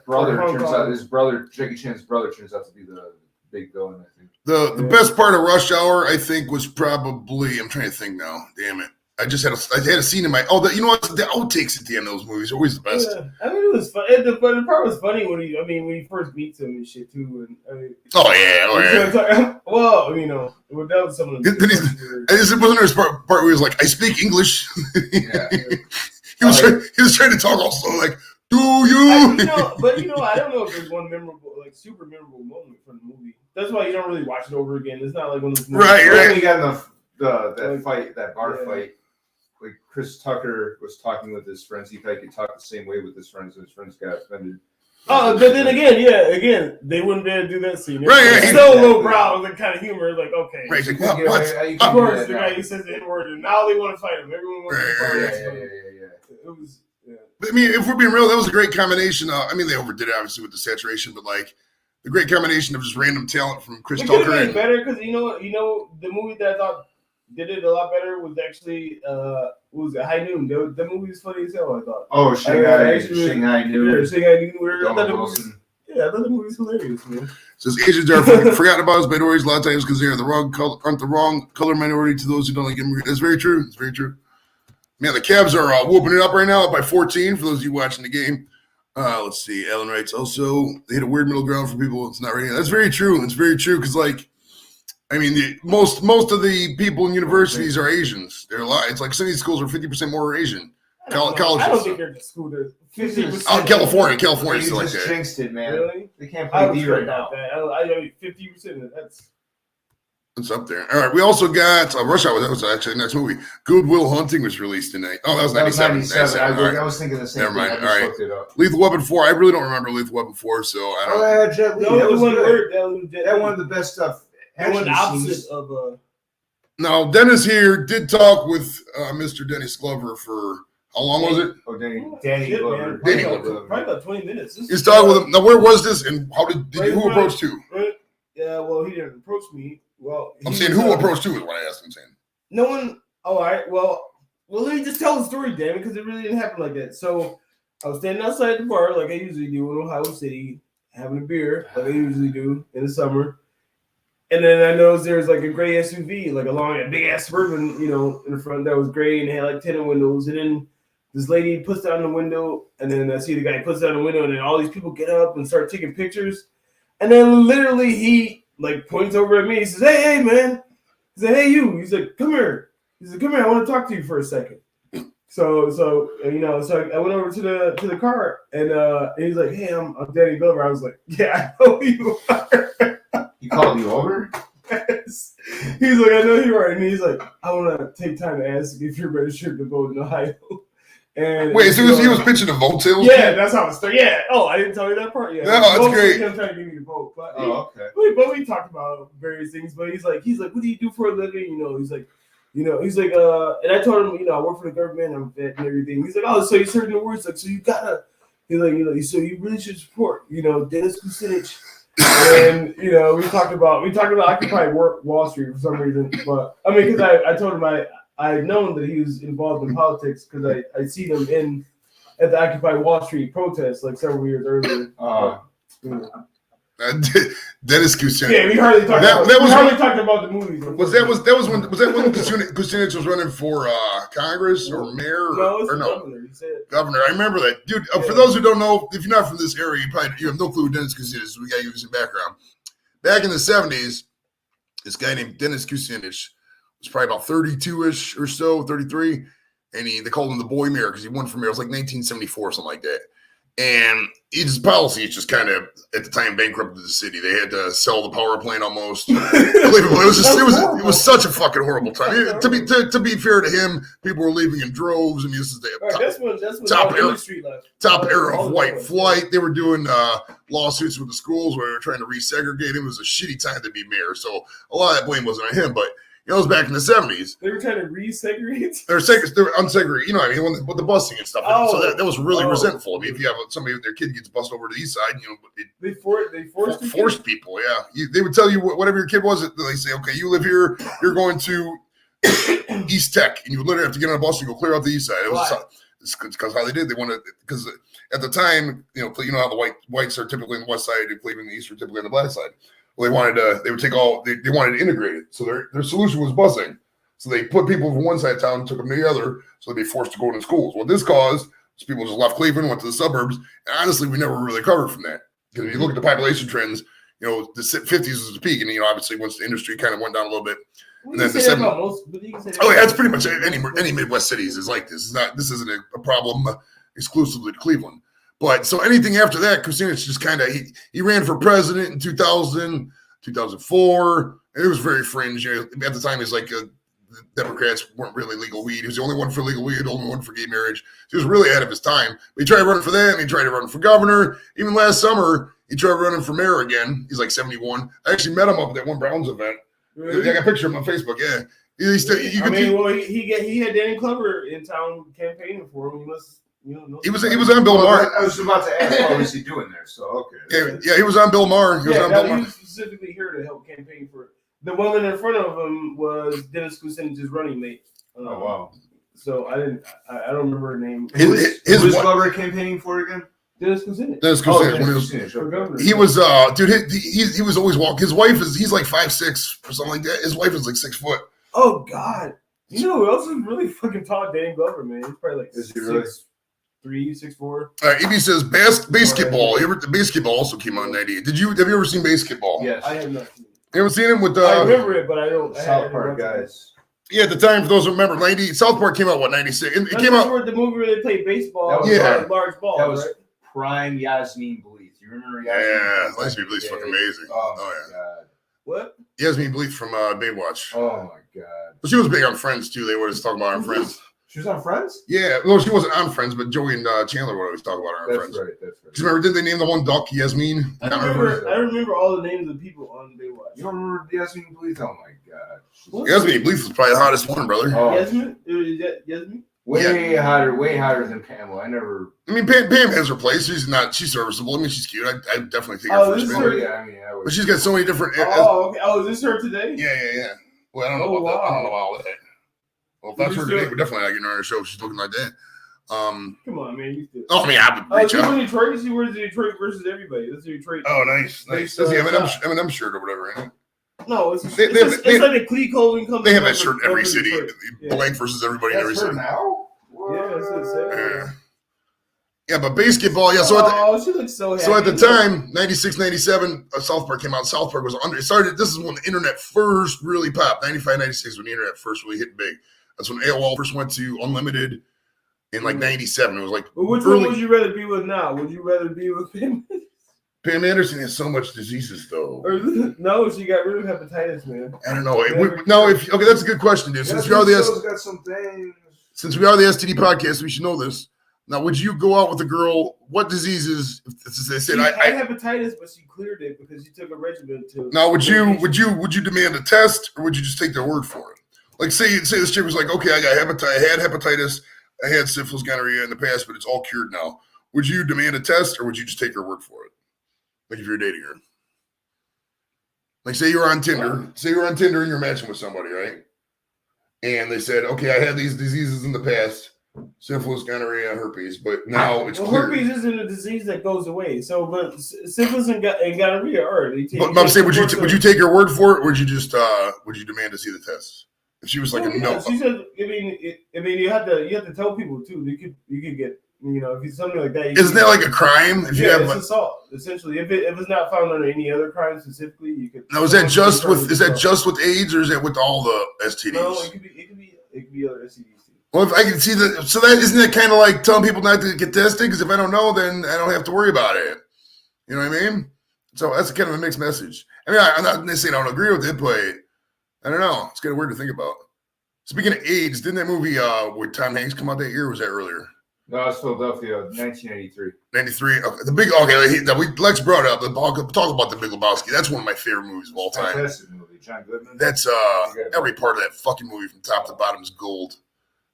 brother Hong turns Kong. out his brother Jackie Chan's brother turns out to be the big villain, I think. The best part of Rush Hour, I think, was probably, I'm trying to think now. Damn it. I had a scene in my, you know what? The outtakes at the end of those movies are always the best. Yeah. I mean, it was fun. The part was funny when he first meets him and shit too. And I mean, Oh yeah. well, you know, that was some of the. Wasn't there a part where he was like, I speak English? Yeah. He was trying to talk also like, do you? I don't know if there's one super memorable moment from the movie. That's why you don't really watch it over again. It's not like one of those movies. Right. You got that bar fight. Like Chris Tucker was talking with his friends. He thought he could talk the same way with his friends, and his friends got offended. Oh, but then again, they wouldn't be able to do that scene. Right, It's so low brow, the kind of humor, like okay. Right, like, Of course, the guy who says the N-word, and now they want to fight him. Everyone wants to fight him. Yeah. It was. Yeah. I mean, if we're being real, that was a great combination. They overdid it obviously with the saturation, but like the great combination of just random talent from Chris Tucker. It could have been better because you know the movie that I thought did it a lot better was actually High Noon. The movie was funny as hell, I thought. Oh, Shanghai Noon. Yeah, Shanghai Noon. I thought the movie was hilarious, man. Says Asians are forgotten about as minorities a lot of times because they are the wrong color minority to those who don't like immigrants. That's very true. It's very true. Man, the Cavs are whooping it up right now by 14 for those of you watching the game. Let's see. Alan writes also they hit a weird middle ground for people. It's not right. That's very true. It's very true because most of the people in universities are Asians. They're a lot. It's like some of these schools are 50% more Asian. Colleges. I don't think they're the school that 50%. Oh, California You still like just that. jinxed it, man. Really? They can't I play was D right about now. that. I 50%. That's. It's up there. All right, we also got Rush Hour. That was actually a nice movie. Good Will Hunting was released tonight. Oh, that was 97. 97. All right. I was thinking the same Never mind. thing. All right. Looked it up. Lethal Weapon 4. I really don't remember Lethal Weapon 4, so I don't. Oh, yeah, Jet Li. No, That was good. that One of the best stuff. That one action opposite scenes. of Now, Dennis here did talk with Mr. Dennis Glover for how long was it? Oh, Danny shit, Glover. man. Danny Probably about 20 minutes. He's talking with him. Now, where was this, and how did who approached who? Yeah, well, he didn't approach me. Well, I'm saying who approached who is what I asked. I'm saying. No one. Oh, all right. Well, let me just tell the story, damn it, because it really didn't happen like that. So I was standing outside the bar like I usually do in Ohio City, having a beer like I usually do in the summer. And then I noticed there was like a gray SUV, like a big ass Suburban, in the front that was gray and it had like tinted windows. And then this lady puts down the window, and then I see the guy puts down the window, and then all these people get up and start taking pictures. And then literally he like points over at me. He says, "Hey, man." He said, "Hey, you." He's like, "Come here." He said, "Come here. I want to talk to you for a second." So I went over to the car, and he's like, "Hey, I'm Danny Glover." I was like, "Yeah, I know who you are." He called you over? Yes. He's like, "I know you are," and he's like, "I want to take time to ask if you're registered to vote in Ohio." And wait, so he was pitching a vote sales? Yeah, that's how it started. Yeah. Oh, I didn't tell you that part. Yeah. No, that's great. Him trying to get me to vote, but okay. But we talked about various things. But he's like, what do you do for a living? He's like, and I told him, I work for the government. I'm vet and everything. He's like, oh, so you're certain the words, like, so you gotta. He's like, so you really should support, Dennis Kucinich. And we talked about Occupy Wall Street for some reason, but I mean, because I told him I had known that he was involved in politics because I seen him at the Occupy Wall Street protest like several years earlier. Dennis Kucinich. Yeah, we hardly talked about the movies. Was that when Kucinich was running for Congress or mayor governor? I remember that, dude. For those who don't know, if you're not from this area, you have no clue who Dennis Kucinich is. We got to give you some background. Back in the 70s, this guy named Dennis Kucinich was probably about 32-ish or so, 33, and they called him the boy mayor because he won for mayor. It was like 1974 or something like that. And his policies just kind of, at the time, bankrupted the city. They had to sell the power plant almost. Unbelievable. It was such a fucking horrible time. To be fair to him, people were leaving in droves. I mean, this is the top era of white flight. They were doing lawsuits with the schools where they were trying to resegregate him. It was a shitty time to be mayor. So a lot of that blame wasn't on him, but it was back in the 70s. They were trying to resegregate? They were unsegregated, what I mean, with the busing and stuff. So that was really resentful. I mean, if you have somebody with their kid gets bused over to the east side, they forced people, yeah. They would tell you whatever your kid was, they say, okay, you live here, you're going to East Tech, and you literally have to get on a bus and go clear out the east side. It was Why? it's because how they did. They wanted because at the time, you know how the whites are typically on the west side, and Cleveland and the east are typically on the black side. Well, they wanted they would take all they wanted to integrate it. So their solution was busing. So they put people from one side of town and took them to the other, so they'd be forced to go into schools. What this caused is people just left Cleveland, went to the suburbs, and honestly, we never really recovered from that. Because if you look at the population trends, you know, the 50s was the peak, and you know, obviously once the industry kind of went down a little bit, We and then can the say that 70s. about most, but you can say that Oh yeah, about it's pretty much any Midwest cities is like this. This isn't a problem exclusively to Cleveland. But so anything after that, Kucinich just kind of he ran for president in 2000, 2004. And it was very fringe. You know, at the time, he's like the Democrats weren't really legal weed. He was the only one for legal weed, the only one for gay marriage. He was really ahead of his time. But he tried running for that, and he tried to run for governor. Even last summer, he tried running for mayor again. He's like 71. I actually met him up at that one Browns event. Really? I got a picture of him on Facebook. Yeah. He had Danny Glover in town campaigning for him. He was on Bill Maher. I was about to ask what was he doing there. So okay. Yeah, he was on Bill Maher. He was specifically here to help campaign for it. The woman in front of him was Dennis Kucinich's running mate. Oh wow. So I don't remember her name. Who was Glover campaigning for again? Dennis Kucinich. Dennis Kucinich. For governor. He was dude. He was always walking. His wife he's like 5'6" or something like that. His wife is like 6 foot. Oh God. You know who else is really fucking tall? Danny Glover, man. He's probably like 6'3", 6'4". All right, EB says basketball. The basketball also came out in '98. Have you ever seen basketball? Yes. I have not seen it. You ever seen him with I remember it, but I don't. South Park guys. Yeah, at the time, for those who remember, South Park came out, 96? It came out. The movie where they played baseball. That was large ball. That was right? prime Yasmin Bleeth. You remember Yasmin? Yeah, Yasmin Bleeth's fucking amazing. Oh my god. What? Yasmin Bleeth from Baywatch. Oh my god. But she was big on Friends, too. They were just talking about her on Friends. She was on Friends? Yeah, well, she wasn't on Friends, but Joey and Chandler would always talk about her on Friends. That's right. Because remember, did they name the one duck Yasmin? I remember all the names of people on Baywatch. You don't remember Yasmin Bleeth? Oh my god. Yasmin Bleeth was probably the hottest one, brother. Oh. Yasmin? Yasmin? Way hotter than Pamela. I mean, Pam has her place. She's serviceable. I mean, she's cute. I definitely take her first. But she's got so many different. Okay. Oh, is this her today? Yeah. Well, I don't know about that. I don't know about all that. Well, if that's her today, we're definitely not getting her on our show. She's looking like that. Come on, man. You still. Oh, I mean, I would reach out. Detroit. See, where's Detroit versus everybody? That's Detroit. Oh, nice. That's the M&M shirt or whatever, ain't it? No, it's like a Clee Clothing company. They have that shirt in every city. Blank versus everybody in every city. Now? Yeah, that's what it says. Yeah, but basketball, yeah. She looks so happy. So at the time, 96, 97, South Park came out. South Park was it started. This is when the internet first really popped. 95, 96, when the internet first really hit big. That's when AOL first went to unlimited in like 97. It was like. But which one would you rather be with now? Would you rather be with Pam? Pam Anderson has so much diseases, though. No, she got rid of hepatitis, man. I don't know. Okay, that's a good question, dude. Since we are the STD podcast, we should know this. Now, would you go out with a girl? What diseases? They said she had hepatitis, but she cleared it because she took a regimen to. Now, would you demand a test, or would you just take their word for it? Like, say this chick was like, okay, I had hepatitis, I had syphilis, gonorrhea in the past, but it's all cured now. Would you demand a test, or would you just take her word for it? Like if you're dating her. Like say you're on Tinder. And you're matching with somebody, right? And they said, okay, I had these diseases in the past, syphilis, gonorrhea, herpes, but now it's clear. Herpes isn't a disease that goes away. So, but syphilis and gonorrhea are. But I'm saying, would you take her word for it, or would you just would you demand to see the tests? If she was like no. She said, I mean, you have to tell people too. You could get. If it's something like that, isn't that like a crime? If you have it's assault. Essentially, if it's not found under any other crime specifically, you could. Now, is that just with AIDS, or is that with all the STDs? No, it could be other STDs too. Well, if I can see that, so that isn't that kind of like telling people not to get tested? Because if I don't know, then I don't have to worry about it. You know what I mean? So that's kind of a mixed message. I mean, I'm not saying I don't agree with it, but I don't know. It's kind of weird to think about. Speaking of AIDS, didn't that movie with Tom Hanks come out that year? Or was that earlier? No, it's Philadelphia, 1993. 93. Lex brought up talk about the Big Lebowski. That's one of my favorite movies of all time. Fantastic movie, John Goodman. That's every part of that fucking movie from top to bottom is gold.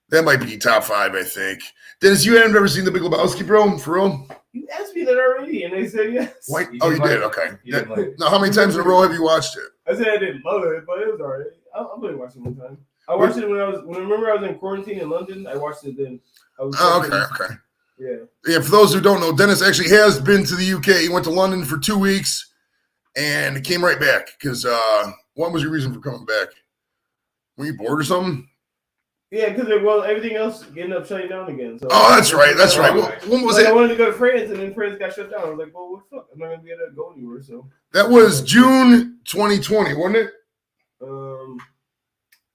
That might be top 5, I think. Dennis, you haven't ever seen the Big Lebowski, bro? For real? You asked me that already, and I said yes. Wait, you did? Okay. Now, how many times in a row have you watched it? I said I didn't love it, but it was alright. I'll probably watch it one time. I watched it when I remember I was in quarantine in London. I watched it then. Okay. Yeah. Yeah, for those who don't know, Dennis actually has been to the UK. He went to London for 2 weeks and came right back because what was your reason for coming back? Were you bored or something? Yeah, because everything else ended up shutting down again. So That's right. When was it? I wanted to go to France, and then France got shut down. I was like, well, what the fuck? I'm not gonna be able to go anywhere. So That was June 2020, wasn't it?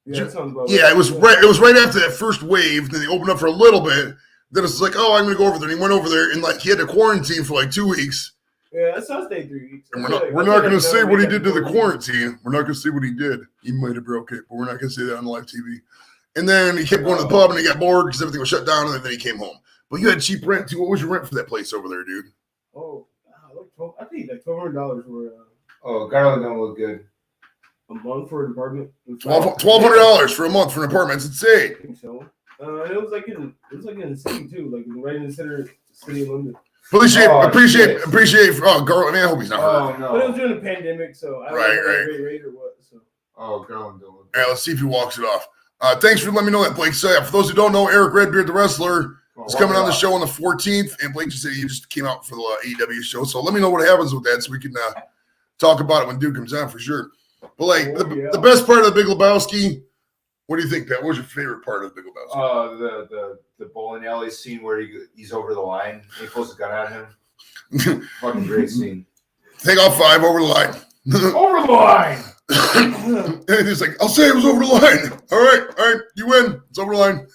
Yeah, that sounds about Yeah, right. it was right. It was right after that first wave. Then they opened up for a little bit. Then it's like, oh, I'm gonna go over there. And he went over there, and like he had to quarantine for like 2 weeks. Yeah, that's how I stayed 3 weeks. And we're not gonna say what he did to the quarantine. We're not gonna say what he did. He might have broke it, but we're not gonna say that on live TV. And then he kept going to the pub, and he got bored because everything was shut down. And then he came home. But you had cheap rent too. What was your rent for that place over there, dude? Oh, I think like $1,200 for Oh, Garland don't look good. a month for an apartment. $1,200 for a month for an apartment. It's insane. I think so. And it was like in the city too, like right in the city of London. Appreciate. Oh, Garland. Man, I hope he's not hurt. Oh But it was no. during the pandemic, so I don't Right, know if it was right. great rate or what. So Oh, Garland don't look All right, let's see if he walks it off. Thanks for letting me know that, Blake. So, yeah, for those who don't know, Eric Redbeard, the wrestler, is coming on the show on the 14th, and Blake just said he just came out for the AEW show. So let me know what happens with that, so we can talk about it when Dude comes on for sure. But like the best part of the Big Lebowski, what do you think, Pat? What was your favorite part of the Big Lebowski? The bowling alley scene where he's over the line. He pulls a gun at him. Fucking great scene. Take off 5 over the line. Over the line. And he's like, I'll say it was over the line. All right, you win. It's over the line.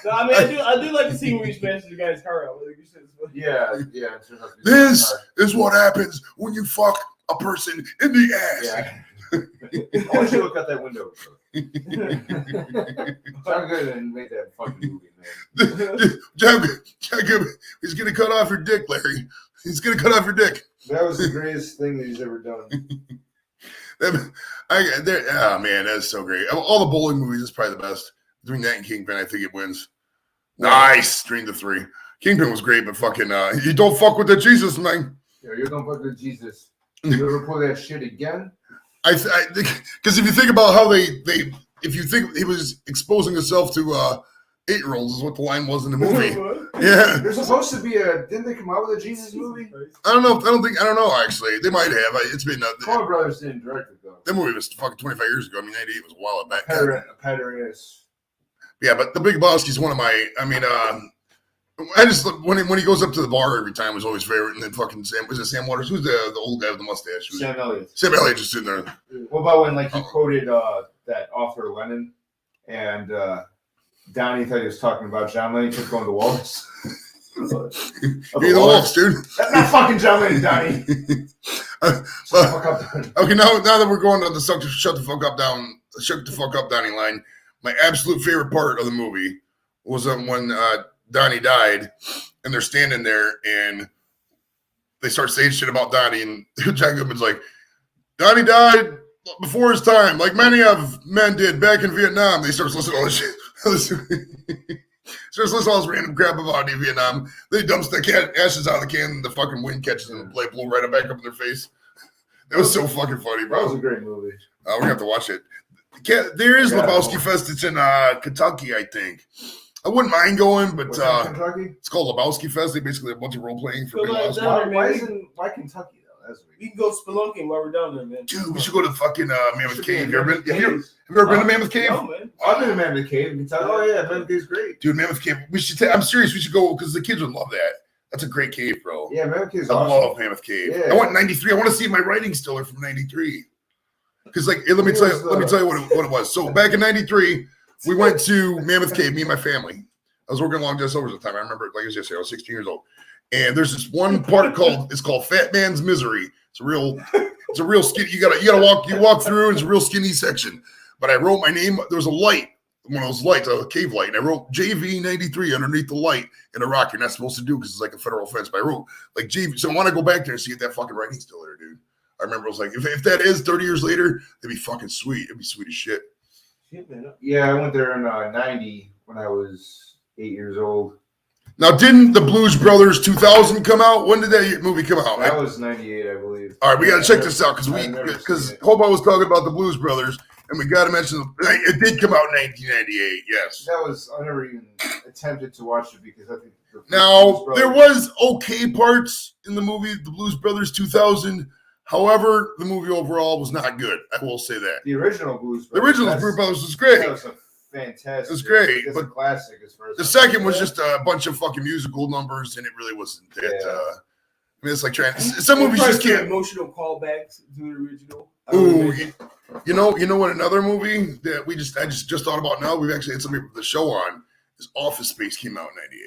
no, I mean, I do like the scene where he smashes the guy's car out. Like, Yeah. This is what happens when you fuck a person in the ass. Yeah. I want you to look out that window. John Goodman made that fucking movie, man. John Goodman, he's going to cut off your dick, Larry. He's going to cut off your dick. That was the greatest thing that he's ever done. Oh, man, that's so great. Of all the bowling movies, it's probably the best. Between that and Kingpin, I think it wins. Nice. 3-3. Kingpin was great, but fucking, you don't fuck with the Jesus, man. Yeah, you don't fuck with Jesus. You ever pull that shit again? I because if you think about how if you think he was exposing himself to 8-year-olds is what the line was in the movie. Yeah. There's supposed to be didn't they come out with a Jesus movie? I don't know actually. They might have. It's been Coen Brothers didn't direct it though. that movie was fucking 25 years ago. I mean, 98 was a while back. Pattern. Yeah, but the Big Lebowski is one of my. I mean, I just when he goes up to the bar every time was always favorite. And then fucking Sam Waters? Who's the old guy with the mustache? Sam Elliott. Sam Elliott just sitting there. What about when he quoted that author Lennon and Donnie thought he was talking about John Lennon kept going to Wallace. You're the Wolves, dude. That's not fucking John Lennon, Donnie. Shut the fuck up, Donnie. Okay, now that we're going on the shut the fuck up Donnie line, my absolute favorite part of the movie was when Donnie died, and they're standing there, and they start saying shit about Donnie, and John Goodman's like, Donnie died before his time, like many of men did back in Vietnam. They start listening to all this shit. Starts listening to all this random crap about Vietnam. Then he dumps the ashes out of the can, and the fucking wind catches them and blow right back up in their face. That was so fucking funny, bro. That was a great movie. We're gonna have to watch it. There is Lebowski Fest. It's in Kentucky, I think. I wouldn't mind going, but Kentucky? it's called Lebowski Fest. They basically have a bunch of role playing for Big Lebowski. Why Kentucky though? That's weird. We can go spelunking while we're down there, man. Dude, we should go to fucking Mammoth Cave. Have you ever Have been to Mammoth Cave? No, man. I've been to Mammoth Cave in Kentucky. Oh yeah, Mammoth Cave's great. Dude, Mammoth Cave. We should. I'm serious. We should go because the kids would love that. That's a great cave, bro. Yeah, Mammoth Cave's I awesome. love Mammoth Cave. Yeah. I went in '93. I want to see my writing still from '93. Because let me tell you what it was. So back in '93, we went to Mammoth Cave. Me and my family. I was working Long John Silver's at the time. I remember it like it was yesterday. I was 16 years old. And there's this one part called Fat Man's Misery. It's a real skinny. You walk through. It's a real skinny section. But I wrote my name. There was a light, one of those lights, a cave light, and I wrote JV93 underneath the light in a rock. You're not supposed to do because it's like a federal offense. But I wrote like JV. So I want to go back there and see if that fucking writing's still there, dude. I remember I was like, if that is 30 years later, it'd be fucking sweet. It'd be sweet as shit. Yeah, I went there in '90 when I was 8 years old. Now, didn't the Blues Brothers 2000 come out? When did that movie come out? That was '98, I believe. All right, we got to check this out because Hobo was talking about the Blues Brothers, And we got to mention it did come out in 1998. Yes. I never even attempted to watch it because I think. Now there was okay parts in the movie, The Blues Brothers 2000. However, the movie overall was not good. I will say that. The original Blues The Brothers. original Blues Brothers was great. That was a fantastic. It was great, It's but a classic as far as the second was just a bunch of fucking musical numbers, and it really wasn't that. Yeah. I mean, it's like trying. Some movies just can't. Emotional callbacks to the original. Ooh, you know what? Another movie that I just thought about now. We've actually had somebody from the show on. Is Office Space came out in '98.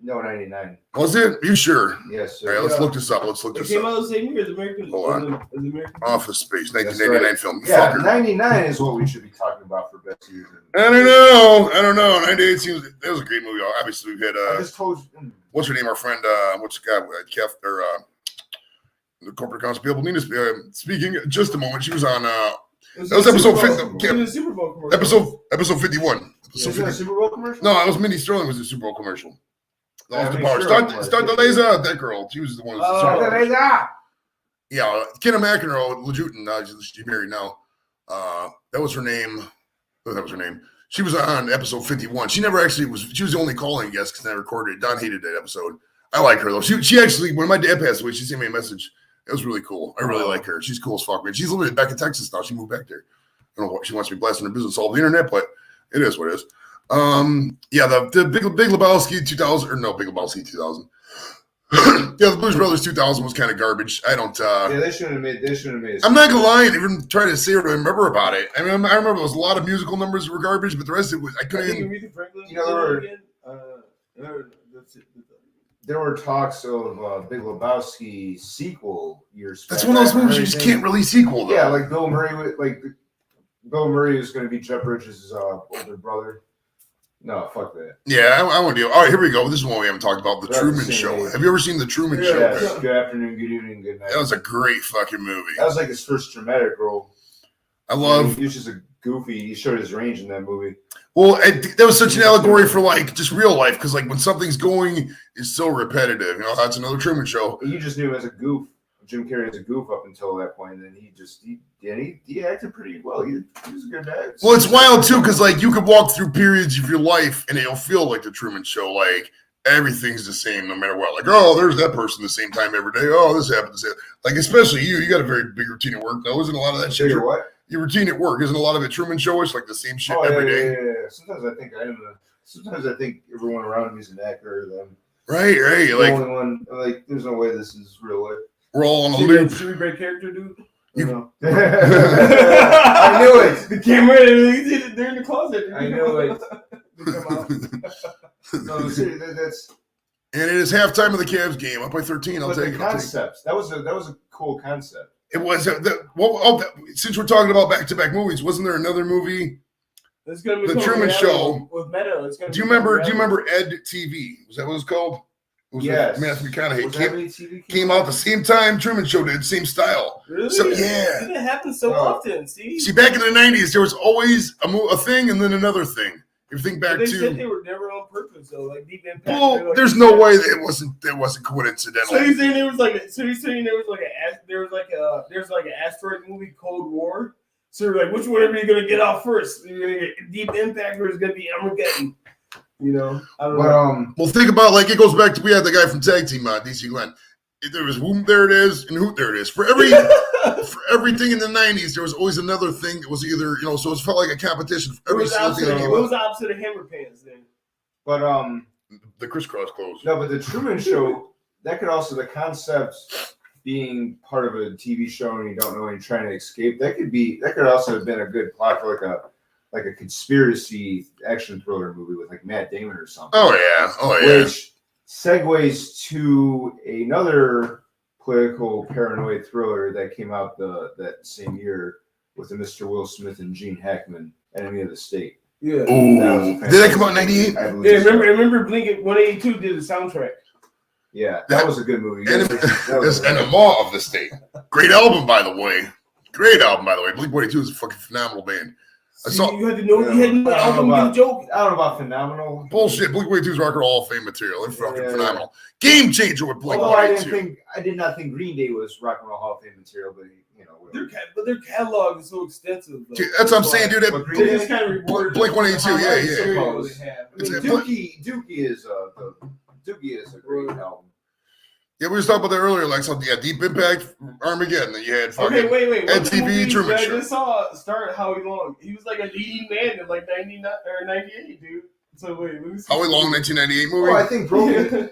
No, 99. Was it? You sure? Yes, All sir. right, let's Yeah. look this up. Let's look It this came up. out the same year as American. Hold on. As American. Office Space, That's 1999 right. film. Yeah, Fucker. 99 is what we should be talking about for best years. I don't know. 98 seems that was a great movie. Obviously, we've had I just told you. what's her name? Our friend, what's the guy? Kev or the corporate constable. Nina speaking. Just a moment. She was on. That was episode 50. It was a Super Bowl commercial. Episode 51. Is Episode it a 50. Super Bowl commercial? No, it was Mindy Sterling. Was the Super Bowl commercial. Yeah, Austin make Powers. sure it was. Start the laser. That girl. She was the one. Oh. Yeah, Kenna McEnroe, Lejutin, she's married now. That was her name. Oh, that was her name. She was on episode 51. She never actually was. She was the only calling guest because I recorded it. Don hated that episode. I like her though. She actually, when my dad passed away, she sent me a message. It was really cool. I really like her. She's cool as fuck, man. She's living back in Texas now. She moved back there. I don't know what she wants to be blasting her business all over the internet, but it is what it is. Yeah, the Big Lebowski 2000 or no Big Lebowski 2000. Yeah, the Blues Brothers 2000 was kind of garbage. I don't. Yeah, they shouldn't have made. They shouldn't have made. I'm not gonna lie and even try to say what I remember about it. I mean, I remember there was a lot of musical numbers that were garbage, but the rest of it was I couldn't. Even, You know, there were talks of Big Lebowski sequel years. that's back. one of those I movies you remember just thinking- can't really sequel though. Yeah, like Bill Murray was going to be Jeff Bridges' older brother. No, fuck that. Yeah, I want to do. All right, here we go. This is one we haven't talked about: The That's Truman the same Show. age. Have you ever seen The Truman Show? Yes. Good afternoon, good evening, good night. That was a great fucking movie. That was like his first dramatic role. I love. He was just a goofy. He showed his range in that movie. Well, that was such an allegory for like just real life because like when something's going is so repetitive. You know, that's another Truman Show. You just knew him as a goof. Jim Carrey as a goof up until that point, and then he acted pretty well. He was a good actor. Well, it's wild too because like you could walk through periods of your life and it'll feel like the Truman Show. Like everything's the same no matter what. Like, oh, there's that person the same time every day. Oh, this happens. Like especially you got a very big routine at work. Though isn't a lot of that shit. Bigger what? Your routine at work isn't a lot of it Truman Showish, like the same shit Oh, every day. yeah. Sometimes I think I am. Sometimes I think everyone around me is an actor. Or them. Right. The Like only one. Like, there's no way this is real life. we're all on a loop. Should we break character, dude? You- I knew it. The camera, they're in the closet. I knew it. They come out. No, seriously, that's And it is halftime of the Cavs game. Up by 13. I'll but take the it. I'll take it. concept. That was a cool concept. It was since we're talking about back-to-back movies, wasn't there another movie? It's gonna be The called Truman reality Show. with Meta. It's gonna Do you be remember? called Do you reality. remember Ed TV? Was that what it was called? It was Yes. Matthew McConaughey. Was that any TV Came out the same time Truman Show did, same style. Really? So, yeah. It happens so Oh. often. See, See, back in the 90s, there was always a thing and then another thing. If you think back they said to, they were never on purpose. So like Deep Impact. well, they're like- there's no way that it wasn't coincidental. So you're saying there was like an asteroid movie, Cold War. So you're like, which one are you gonna get off first? You're gonna get Deep Impact or is it gonna be Armageddon? You know, I don't But know. Well, think about like it goes back to we had the guy from Tag Team DC Glenn. There was whoop, there it is, and hoot, there it is. For everything in the 90s, there was always another thing that was either so it felt like a competition for What every was the single thing that opposite? came What out. was the opposite of Hammer Pants then? but The crisscross clothes. no, but the Truman Show, that could also the concept being part of a TV show and you don't know and you're trying to escape. That could also have been a good plot for like a conspiracy action thriller movie with like Matt Damon or something. Oh yeah. Which segues to another political paranoid thriller that came out that same year with the Mr. Will Smith and Gene Hackman, Enemy of the State. Yeah. Ooh, did that come out in '98? I believe Yeah, so. remember Blink 182 did the soundtrack. Yeah, that was a good movie. It's Enema of the State. Great album, by the way. Blink-182 is a fucking phenomenal band. You had to know. You had to know the album. Get a joke. I don't know about phenomenal. Bullshit. Blink-182's Rock and Roll Hall of Fame material. They're fucking phenomenal. Game changer with Blink-182. I did not think Green Day was Rock and Roll Hall of Fame material, but their catalog is so extensive. Dude, that's what I'm saying, dude. They just kind of rewarded Blink-182. Dookie is a great album. Yeah, we were talking about that earlier, like Deep Impact, Armageddon. That you had fucking wait. MTV Truman I Show. just saw start Howie Long. He was like a leading man in like 99 or 98, dude. So wait, let me see. Howie Long, 1998 movie. Oh, I think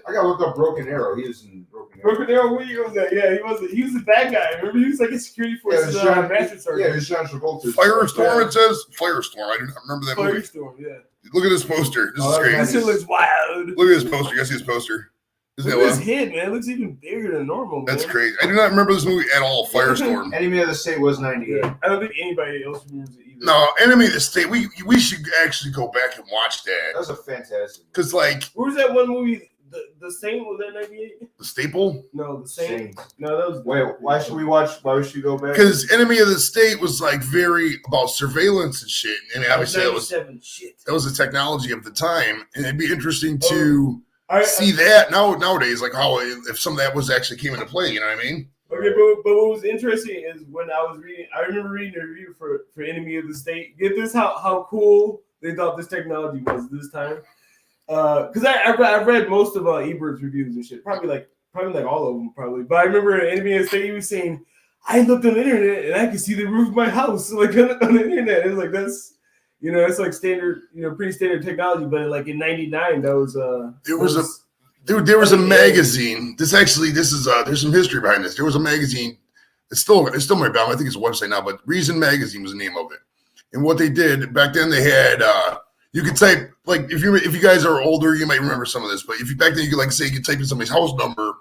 I got to look up Broken Arrow. He was in Broken Arrow. Broken Arrow, where was that? Yeah, he was the bad guy. Remember, he was like a security forces master sergeant. Yeah, it was John Travolta. Firestorm, it says. Firestorm. I do not remember that movie. Firestorm, yeah. Look at this poster. This is great. This looks wild. Look at this poster. You guys see this poster? Look at his head, man. It looks even bigger than normal, man. That's crazy. I do not remember this movie at all. Firestorm. Enemy of the State was 98. Yeah. I don't think anybody else remembers it either. No, Enemy of the State. We should actually go back and watch that. That was a fantastic. Because like, where was that one movie? The Saint, was that 98? The Staple? No, The Saint. No, that was. Wait, why should we watch? Why should we go back? Because Enemy of the State was like very about surveillance and shit, and obviously that was the technology of the time, and it'd be interesting to see that nowadays, like how if some of that was actually came into play. You know what I mean? Okay, but what was interesting is when I was reading, I remember reading a review for Enemy of the State. Get this, how cool they thought this technology was this time. Because I read most of Ebert's reviews and shit, probably like all of them probably. But I remember Enemy of the State, he was saying, I looked on the internet and I could see the roof of my house like on the internet. It's like that's. You know, it's like standard, pretty standard technology. But like in '99, that was there was a magazine. There's some history behind this. There was a magazine. It's still my bad. I think it's a website now, but Reason Magazine was the name of it. And what they did back then, they had you could type like if you guys are older, you might remember some of this. But back then you could you could type in somebody's house number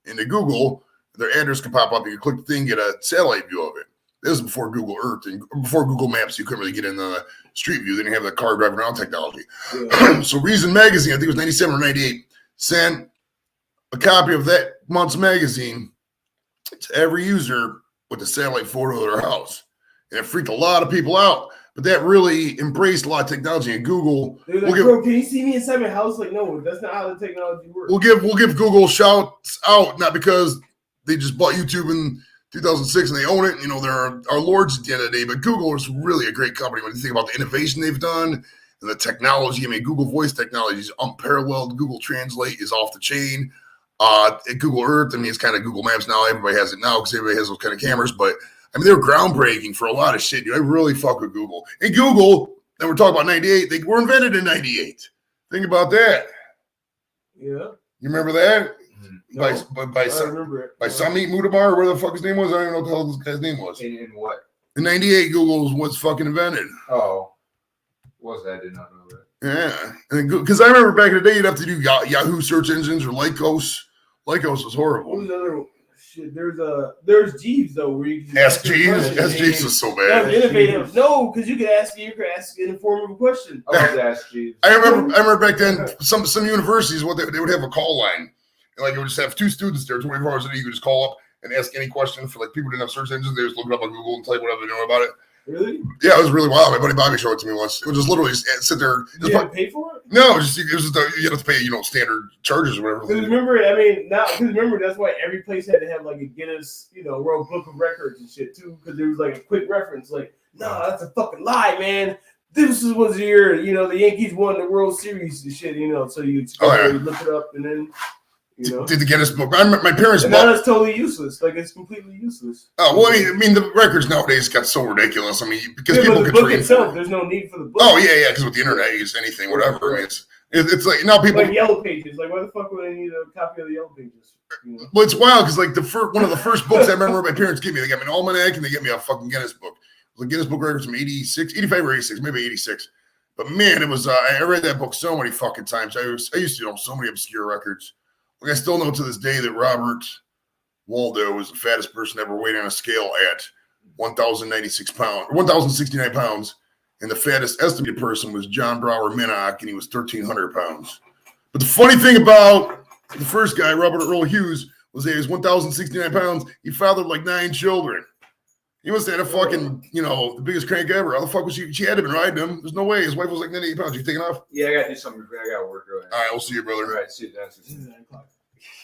into Google, their address could pop up. You could click the thing, get a satellite view of it. This was before Google Earth and before Google Maps. You couldn't really get in the street view. They didn't have the car driving around technology. Yeah. So Reason Magazine, I think it was 97 or 98, sent a copy of that month's magazine to every user with a satellite photo of their house. And it freaked a lot of people out. But that really embraced a lot of technology. And Google, they're like, bro, can you see me inside my house? Like, no, that's not how the technology works. We'll give Google shouts out, not because they just bought YouTube in 2006 and they own it. They're our lords at the end of the day. But Google is really a great company when you think about the innovation they've done and the technology. I mean, Google Voice technology is unparalleled. Google Translate is off the chain. At Google Earth, I mean, it's kind of Google Maps now. Everybody has it now because everybody has those kind of cameras. But I mean, they're groundbreaking for a lot of shit, dude. I really fuck with Google. And Google, and we're talking about 98, they were invented in 98. Think about that. Yeah. You remember that? No, I remember it. By Samit Mudamar, or where the fuck his name was? I don't even know what the hell this guy's name was. In what? In 98, Google was fucking invented. Oh. Was that? I did not know that. Yeah. Because I remember back in the day, you'd have to do Yahoo search engines or Lycos. Lycos was horrible. What was another shit? There's Jeeves, though, where you can Ask Jeeves. Ask Jeeves was so bad. That was innovative. No, because you could ask in the form of a question. I was Ask Jeeves. I remember back then, some universities, they would have a call line. And it would just have two students there 24 hours a day. You could just call up and ask any question for people didn't have search engines. They just look it up on Google and tell you whatever they know about it. Really? Yeah, it was really wild. My buddy Bobby showed it to me once. It was just literally sit there. Did you have to pay for it? No, you have to pay standard charges or whatever. Because remember, that's why every place had to have a Guinness, World Book of Records and shit too. Because there was a quick reference, no, that's a fucking lie, man. This was the year, the Yankees won the World Series and shit, so you look it up and then. Did the Guinness Book? My parents. And now it's totally useless. It's completely useless. Oh well, I mean the records nowadays got so ridiculous. I mean, because people the could book itself, there's no need for the book. Oh yeah, because with the internet, you use anything, whatever. I mean, it's like now people like Yellow Pages. Why the fuck would I need a copy of the Yellow Pages? Well, it's wild because one of the first books I remember my parents gave me, they got me an almanac and they gave me a fucking Guinness book. It was a Guinness Book Records from 85 or 86, maybe 86. But man, it was. I read that book so many fucking times. I used to know so many obscure records. I still know to this day that Robert Waldo was the fattest person ever weighed on a scale at 1,096 pounds, or 1,069 pounds, and the fattest estimated person was John Brower Minnock, and he was 1,300 pounds. But the funny thing about the first guy, Robert Earl Hughes, was that he was 1,069 pounds. He fathered 9 children. He must have had a fucking, the biggest crank ever. How the fuck was she? She had to have been riding him. There's no way. His wife was like 98 pounds. You taking off? Yeah, I got to do something. I got to work early. All right, we'll see you, brother. All right, see you, Dennis. This is 9 o'clock.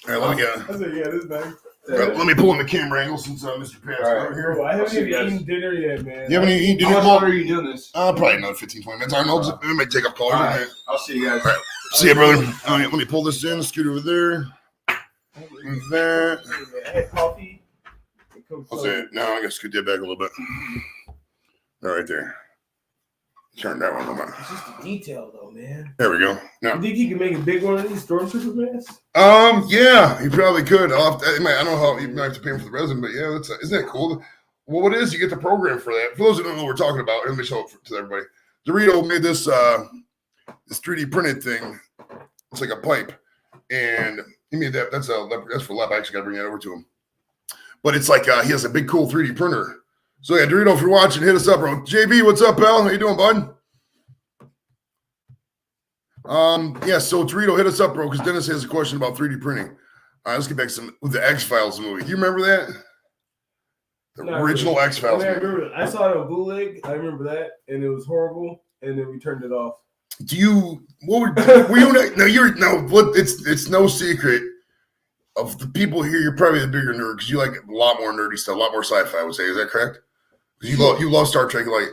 All right, let me I said, yeah, this is nice. let me pull in the camera angle since Mr. Pat's All right. over here. Bro, I haven't see you even guys. eaten dinner yet, man. You haven't eaten How dinner? much longer are you doing this? Probably another 15, 20 minutes. I don't know. It might take up callers. All right, I'll see you guys. All right. See you, brother. All right, let me pull this in. Scoot over there. That. I had coffee. I'll say it. Now I gotta scoot that back a little bit. All right there. Turn that one on. It's just the detail, though, man. There we go. Now, You think he can make a big one of these stormtrooper masks? yeah, he probably could. I don't know how you might have to pay him for the resin, but yeah, isn't that cool? Well, what it is, you get the program for that. For those who don't know what we're talking about, let me show it to everybody. Dorito made this 3D printed thing. It's like a pipe, and he made that. That's for Lep. I actually got to bring that over to him. But it's like he has a big, cool 3D printer. So yeah, Dorito, if you're watching, hit us up, bro. JB, what's up, pal? How you doing, bud? Yeah, so Dorito, hit us up, bro, because Dennis has a question about 3D printing. All right, let's get back to with the X-Files movie. Do you remember that? The Not original really. X-Files I movie. remember. I saw it on bootleg. I remember that, and it was horrible. And then we turned it off. Do you? What were you? It's no secret. Of the people here, you're probably the bigger nerd because you like a lot more nerdy stuff, a lot more sci-fi. I would say, is that correct? You love Star Trek. Like,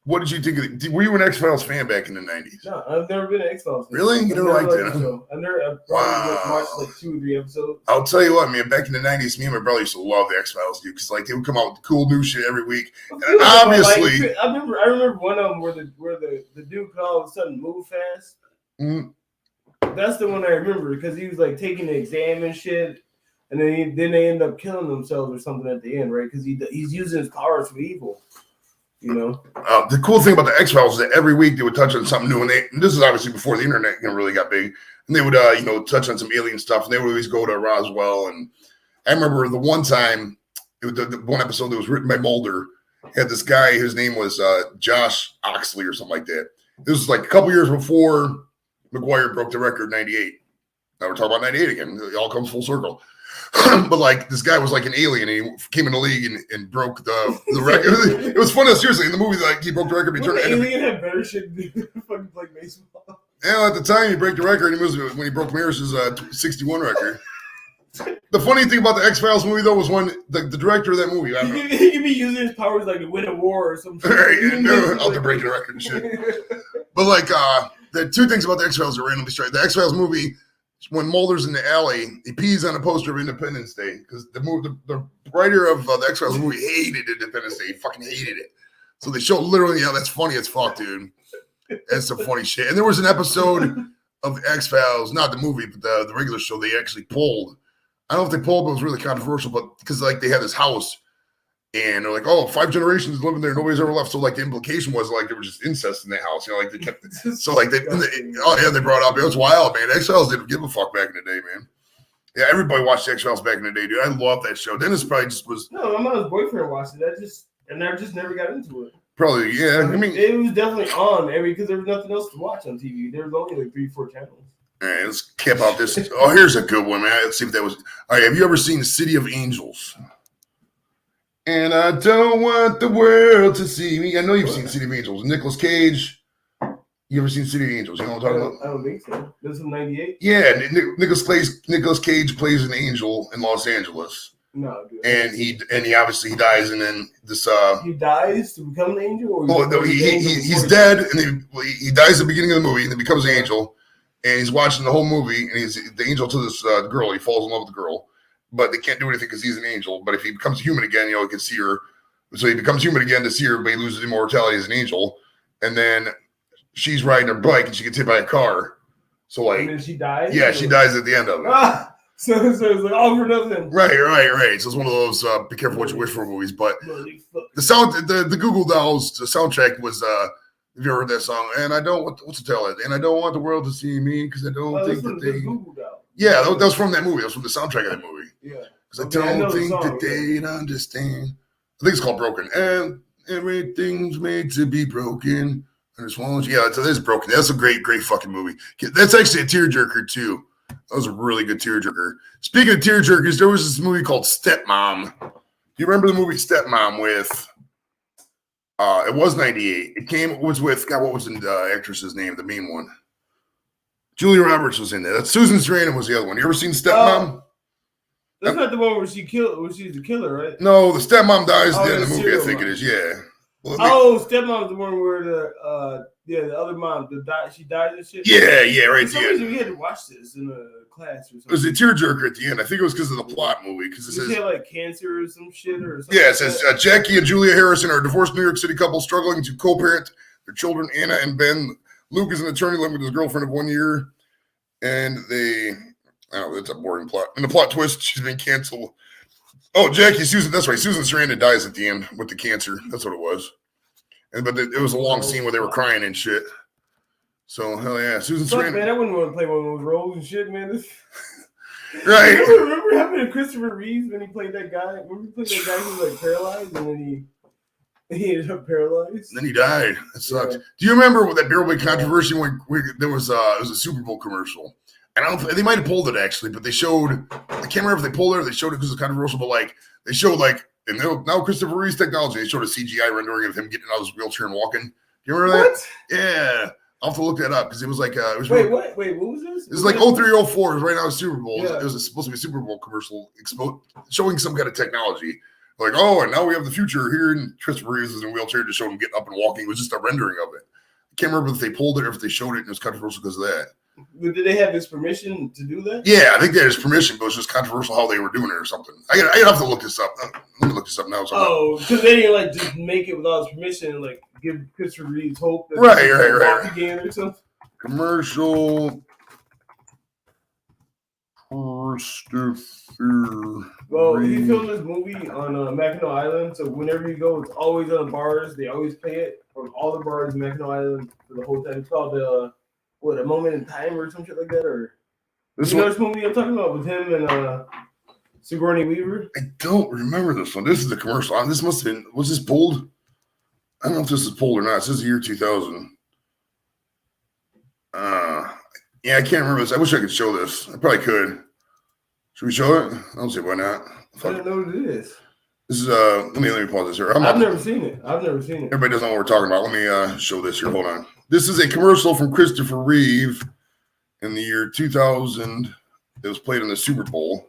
what did you think of it? Were you an X-Files fan back in the 90s? No, I've never been an X-Files fan. Really? You never liked it, the huh? show. I've probably Wow. watched like 2 or 3 episodes. I'll tell you what, man. Back in the 90s, me and my brother used to love the X-Files, dude, because like they would come out with cool new shit every week. And obviously, I remember one of them where the dude could all of a sudden move fast. mm, That's the one I remember because he was like taking the exam and shit, and then they end up killing themselves or something at the end, right? Because he's using his powers for evil, you know. the cool thing about the X-Files is that every week they would touch on something new, and this is obviously before the internet really got big, and they would touch on some alien stuff, and they would always go to Roswell. And I remember the one time, the one episode that was written by Mulder had this guy. His name was Josh Oxley or something like that. This was like a couple years before McGuire broke the record, 98. Now we're talking about 98 again. It all comes full circle. But like this guy was like an alien, and he came in the league and broke the record. It was funny, seriously. In the movie, like he broke the record. Would the alien have better shit to do than fucking play baseball? Yeah, at the time he broke the record. He was when he broke Maris's 61 record. The funny thing about the X-Files movie though was when the director of that movie, I don't know, He could be using his powers like to win a war or something. I'll to break the record and shit. But like the 2 things about the X-Files are randomly straight. The X-Files movie, when Mulder's in the alley, he pees on a poster of Independence Day because the writer of the X-Files movie hated Independence Day. He fucking hated it. So they show literally, that's funny as fuck, dude. That's some funny shit. And there was an episode of the X-Files, not the movie, but the regular show, they actually pulled. I don't know if they pulled, but it was really controversial. But because like they had this house, and they're like, oh, 5 generations living there, nobody's ever left. So like the implication was like there was just incest in that house, like they kept. So like they brought up, it was wild, man. X-Files didn't give a fuck back in the day, man. Yeah, everybody watched X-Files back in the day, dude. I love that show. Dennis probably just was. No, my mom's boyfriend watched it. I just never got into it. Probably, yeah. I mean, it was definitely on because there was nothing else to watch on TV. There was only like 3-4 channels. all right, let's cap out this. Oh, here's a good one, man. Let's see if that was. All right, have you ever seen City of Angels? And I don't want the world to see me. I know you've seen City of Angels. Nicolas Cage. You ever seen City of Angels? You know what I'm talking about? I don't think so. This is 98? Yeah, Nicolas Cage plays an angel in Los Angeles. No, dude. And he obviously dies, and then this he dies to become an angel, or no, he's dead, and he dies at the beginning of the movie, and then becomes an angel, and he's watching the whole movie, and he's the angel to this girl. He falls in love with the girl, but they can't do anything because he's an angel. But if he becomes human again, he can see her. So he becomes human again to see her, but he loses immortality as an angel. And then she's riding her bike, and she gets hit by a car. So like, and then she dies. Yeah, she dies at the end of it. So it's like all for nothing. Right. So it's one of those be careful what you wish for movies. But the Google Dolls, the soundtrack was have you ever heard that song? And I don't what's the tell it? And I don't want the world to see me because I don't think that they. Yeah, that was from that movie. That was from the soundtrack of that movie. Yeah. Because I don't think that they'd understand. I think it's called Broken. And everything's made to be broken. And it's one. Yeah, it is Broken. That's a great fucking movie. That's actually a tearjerker too. That was a really good tearjerker. Speaking of tearjerkers, there was this movie called Stepmom. you remember the movie Stepmom with? It was 98. It was with God. What was the actress's name? The main one. Julia Roberts was in there. That's Susan Sarandon was the other one. You ever seen Stepmom? That's not the one where she's the killer, right? No, the stepmom dies Oh, at the end of the movie. I serial think mom. it is. Yeah. Well, Stepmom's the one where the other mom, she died and shit. yeah, right. For some Yeah. reason, we had to watch this in a class or something. It was a tearjerker at the end. I think it was because of the plot movie. Because it She says, had like cancer or some shit or something. yeah, it says Jackie and Julia Harrison are a divorced New York City couple struggling to co-parent their children, Anna and Ben. Luke is an attorney living with his girlfriend of 1 year, and they. Oh, that's a boring plot. And the plot twist: she's been canceled. Oh, Susan. That's right. Susan Sarandon dies at the end with the cancer. That's what it was. But it was a long scene where they were crying and shit. So hell yeah, Susan Fuck, Sarandon. man, I wouldn't want to play one of those roles and shit, man. Right. Remember having a Christopher Reeves when he played that guy? Remember he played that guy who was like paralyzed and then he ended up paralyzed? Then he died. That sucks. Yeah. Do you remember that Barrel Big controversy when there was it was a Super Bowl commercial? And I don't. They might have pulled it actually, but they showed. I can't remember if they pulled it or they showed it because it's controversial. But like they showed and now Christopher Reeve's technology. They showed a CGI rendering of him getting out of his wheelchair and walking. Do you remember that? What? Yeah, I'll have to look that up because it was like it was. Wait, what? Wait, what was this? It was like 03, 04. It was right now the Super Bowl. Yeah. It was supposed to be a Super Bowl commercial showing some kind of technology. Like, oh, and now we have the future here. And Christopher Reeves is in a wheelchair to show him getting up and walking. It was just a rendering of it. I can't remember if they pulled it or if they showed it and it was controversial because of that. But did they have his permission to do that? Yeah, I think they had his permission, but it was just controversial how they were doing it or something. I have to look this up. Let me look this up now. Oh, because they didn't like just make it without his permission and like give Christopher Reeves hope that Right, he can right. walk again or something. Commercial. Christopher. Well, he Reeves. filmed this movie on Mackinac Island, so whenever you go, it's always on bars. They always play it on all the bars in Mackinac Island for the whole time. It's called A Moment in Time or some shit like that. Or This you know one, this movie I'm talking about with him and Sigourney Weaver? I don't remember this one. This is the commercial. This must have been. Was this pulled? I don't know if this is pulled or not. It says the year 2000. Yeah, I can't remember this. I wish I could show this. I probably could. Should we show it? I don't see why not. I don't know what it is. This is let me pause this here. I've never seen it. Everybody doesn't know what we're talking about. Let me show this here. Hold on. This is a commercial from Christopher Reeve in the year 2000. It was played in the Super Bowl,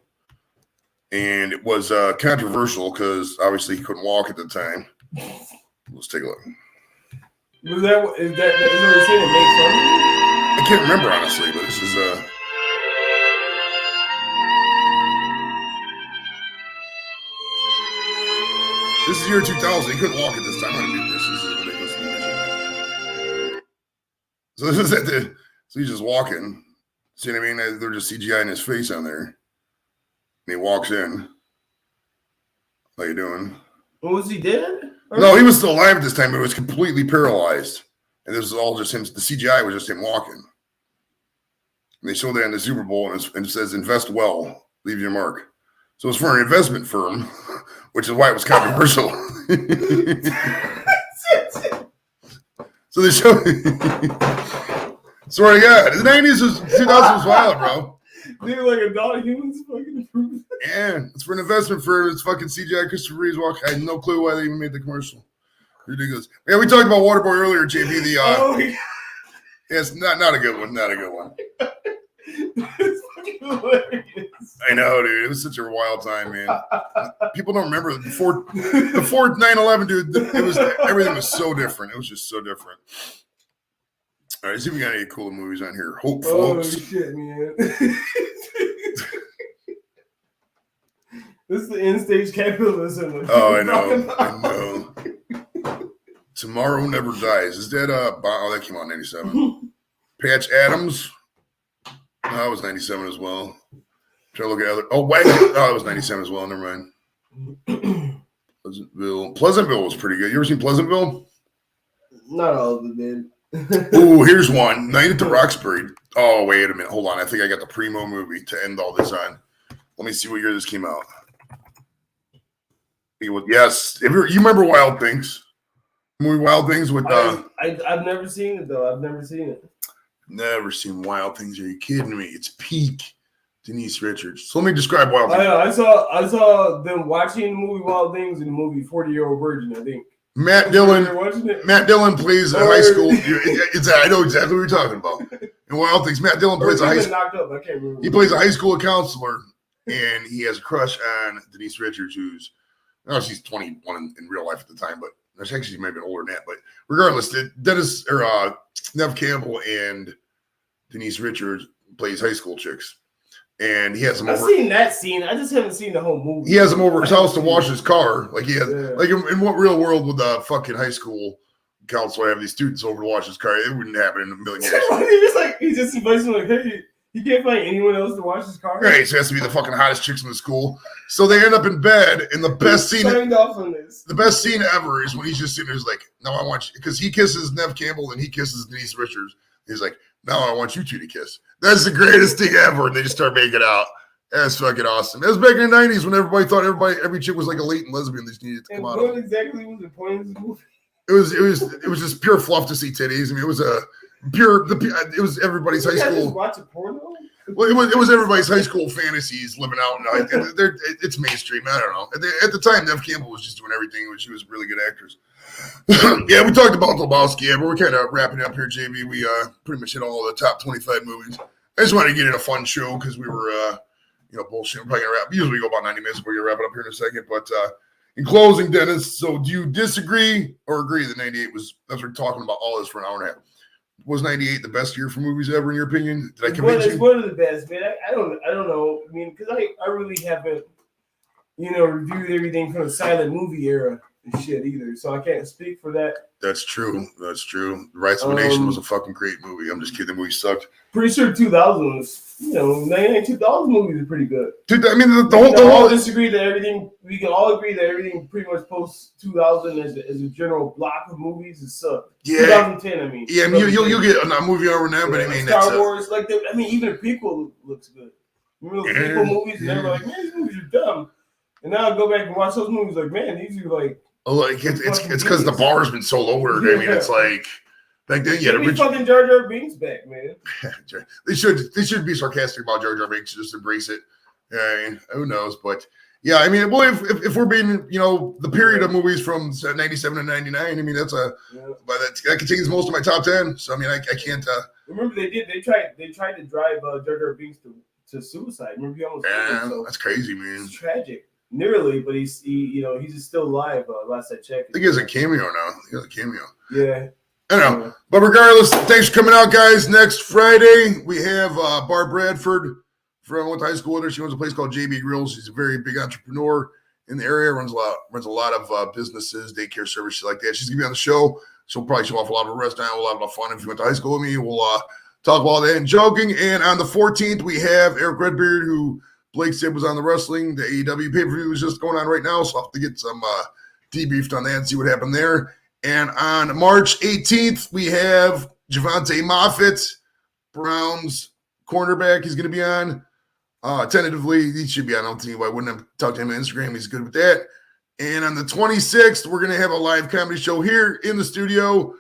and it was controversial because obviously he couldn't walk at the time. Let's take a look. Is that what seen it make fun? I can't remember honestly, but this is this is year 2000. He couldn't walk at this time. I'm gonna mute this. This is ridiculous. So this is so he's just walking. See what I mean? They're just CGIing his face on there. And he walks in. How you doing? Well, was he dead? No, he was still alive at this time, but he was completely paralyzed. And this is all just him. The CGI was just him walking. And they showed that in the Super Bowl, and it says, invest well, leave your mark. So it's for an investment firm, which is why it was controversial. So they showed. Swear to God, the 90s was 2000 was wild, bro. Dude, like a dog humans fucking improved. Yeah, it's for an investment firm. It's fucking CGI Christopher Reeves walk. I had no clue why they even made the commercial. Ridiculous. Yeah, we talked about Waterboy earlier, JB. Oh my God. Yeah, it's not a good one. Not a good one. It's fucking hilarious. I know, dude. It was such a wild time, man. People don't remember before 9/11, dude. Everything was so different. It was just so different. All right, see if we got any cool movies on here. Hope, Oh folks. shit, man. This is the end stage capitalism. Oh, I know. Tomorrow Never Dies. Is that oh, that came out in 97. Patch Adams. Oh, that was 97 as well. Try to look at other. Oh, Wagon. Oh, it was 97 as well. Never mind. Pleasantville was pretty good. You ever seen Pleasantville? Not all of them did. Ooh, here's one. Night at the Roxbury. Oh, wait a minute. Hold on. I think I got the Primo movie to end all this on. Let me see what year this came out. Yes. You remember Wild Things? Movie Wild Things with I've never seen it though. I've never seen it. Never seen Wild Things. Are you kidding me? It's peak Denise Richards. So let me describe Wild Things. I saw them watching the movie Wild Things and the movie 40-Year-Old Virgin, I think. Matt Dillon plays in high school. I know exactly what you're talking about. And Wild Things, Matt Dillon plays a high school. Knocked up. I can't remember. He plays a high school counselor, and he has a crush on Denise Richards, who's she's 21 in real life at the time, but actually she may have been older than that. But regardless, Nev Campbell and Denise Richards plays high school chicks. And he has them over. I've seen that scene. I just haven't seen the whole movie. He has them over his house to wash his car. Like in what real world would the fucking high school counselor have these students over to wash his car? It wouldn't happen in a million years. he just invites them like, hey, he can't find anyone else to wash his car. Right, so it has to be the fucking hottest chicks in the school. So they end up in bed, and the best scene ever is when he's just sitting there, he's like, "No, I want you," because he kisses Nev Campbell and he kisses Denise Richards. He's like, "Now I want you two to kiss." That's the greatest thing ever. And they just start making out. That's fucking awesome. It was back in the 90s when everybody thought every chick was like a latent lesbian. They just needed to come out. What exactly was the point of this movie? It was just pure fluff to see titties. I mean, it was everybody's high school. Just watch a porno? Well, it was everybody's high school fantasies living out. It's mainstream. I don't know. At the time, Nev Campbell was just doing everything. She was a really good actress. Yeah, we talked about Lebowski. Yeah, but we're kind of wrapping up here, JB. We pretty much hit all the top 25 movies. I just wanted to get in a fun show because we were, bullshit. We're probably gonna wrap. Usually we go about 90 minutes. We're gonna wrap it up here in a second. But in closing, Dennis, so do you disagree or agree that 98 was? As we're talking about all this for an hour and a half. Was 98 the best year for movies ever, in your opinion? Did I convince you? It's one of the best, man. I don't know. I mean, because I really haven't, reviewed everything from the silent movie era and shit either. So I can't speak for that. That's true. Rights of a Nation was a fucking great movie. I'm just kidding. The movie sucked. Pretty sure 2000 was, 99, 2000 movies are pretty good. Dude, I mean, we can all disagree that everything, we can all agree that everything pretty much post 2000 as a general block of movies is sucked. Yeah. 2010, I mean. Yeah, I mean, you'll get a movie over now, but I mean, Star Wars, even a prequel looks good. Remember those prequel movies? And everybody's like, man, these movies are dumb. And now I go back and watch those movies like, man, these are like. Oh, like it's because the bar's been so lowered. I mean, it's like back then you had a fucking Jar Jar Binks back, man. They should be sarcastic about Jar Jar Binks, just embrace it. Who knows? But yeah, I mean, well, if we're being, the period of movies from 97 to 99, I mean, that's but that contains most of my top 10. So I mean, I can't. Remember they tried to drive Jar Jar Binks to suicide. Remember he almost. Yeah, that's crazy, man. It's tragic. Nearly, but he's just still alive. Last I checked. I think he has a cameo now. Yeah. I don't know. But regardless, thanks for coming out, guys. Next Friday, we have Barb Bradford from I went to high school with her. She owns a place called JB Grills. She's a very big entrepreneur in the area, runs a lot of businesses, daycare services like that. She's going to be on the show. She'll probably show off a lot of a restaurant. We'll have a lot of fun. If you went to high school with me, we'll talk about that and joking. And on the 14th, we have Eric Redbeard, who Blake said was on the wrestling. The AEW pay-per-view is just going on right now, so I'll have to get some debriefed on that and see what happened there. And on March 18th, we have Javante Moffitt, Browns cornerback. He's going to be on. Tentatively, he should be on. I don't think I wouldn't have talked to him on Instagram. He's good with that. And on the 26th, we're going to have a live comedy show here in the studio.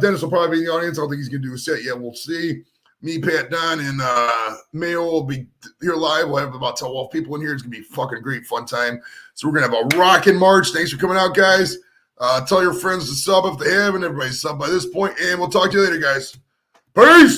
Dennis will probably be in the audience. I don't think he's going to do a set yet. We'll see. Me, Pat, Don, and Mayo will be here live. We'll have about 12 people in here. It's going to be a fucking great fun time. So we're going to have a rockin' March. Thanks for coming out, guys. Tell your friends to sub if they haven't. Everybody's sub by this point. And we'll talk to you later, guys. Peace!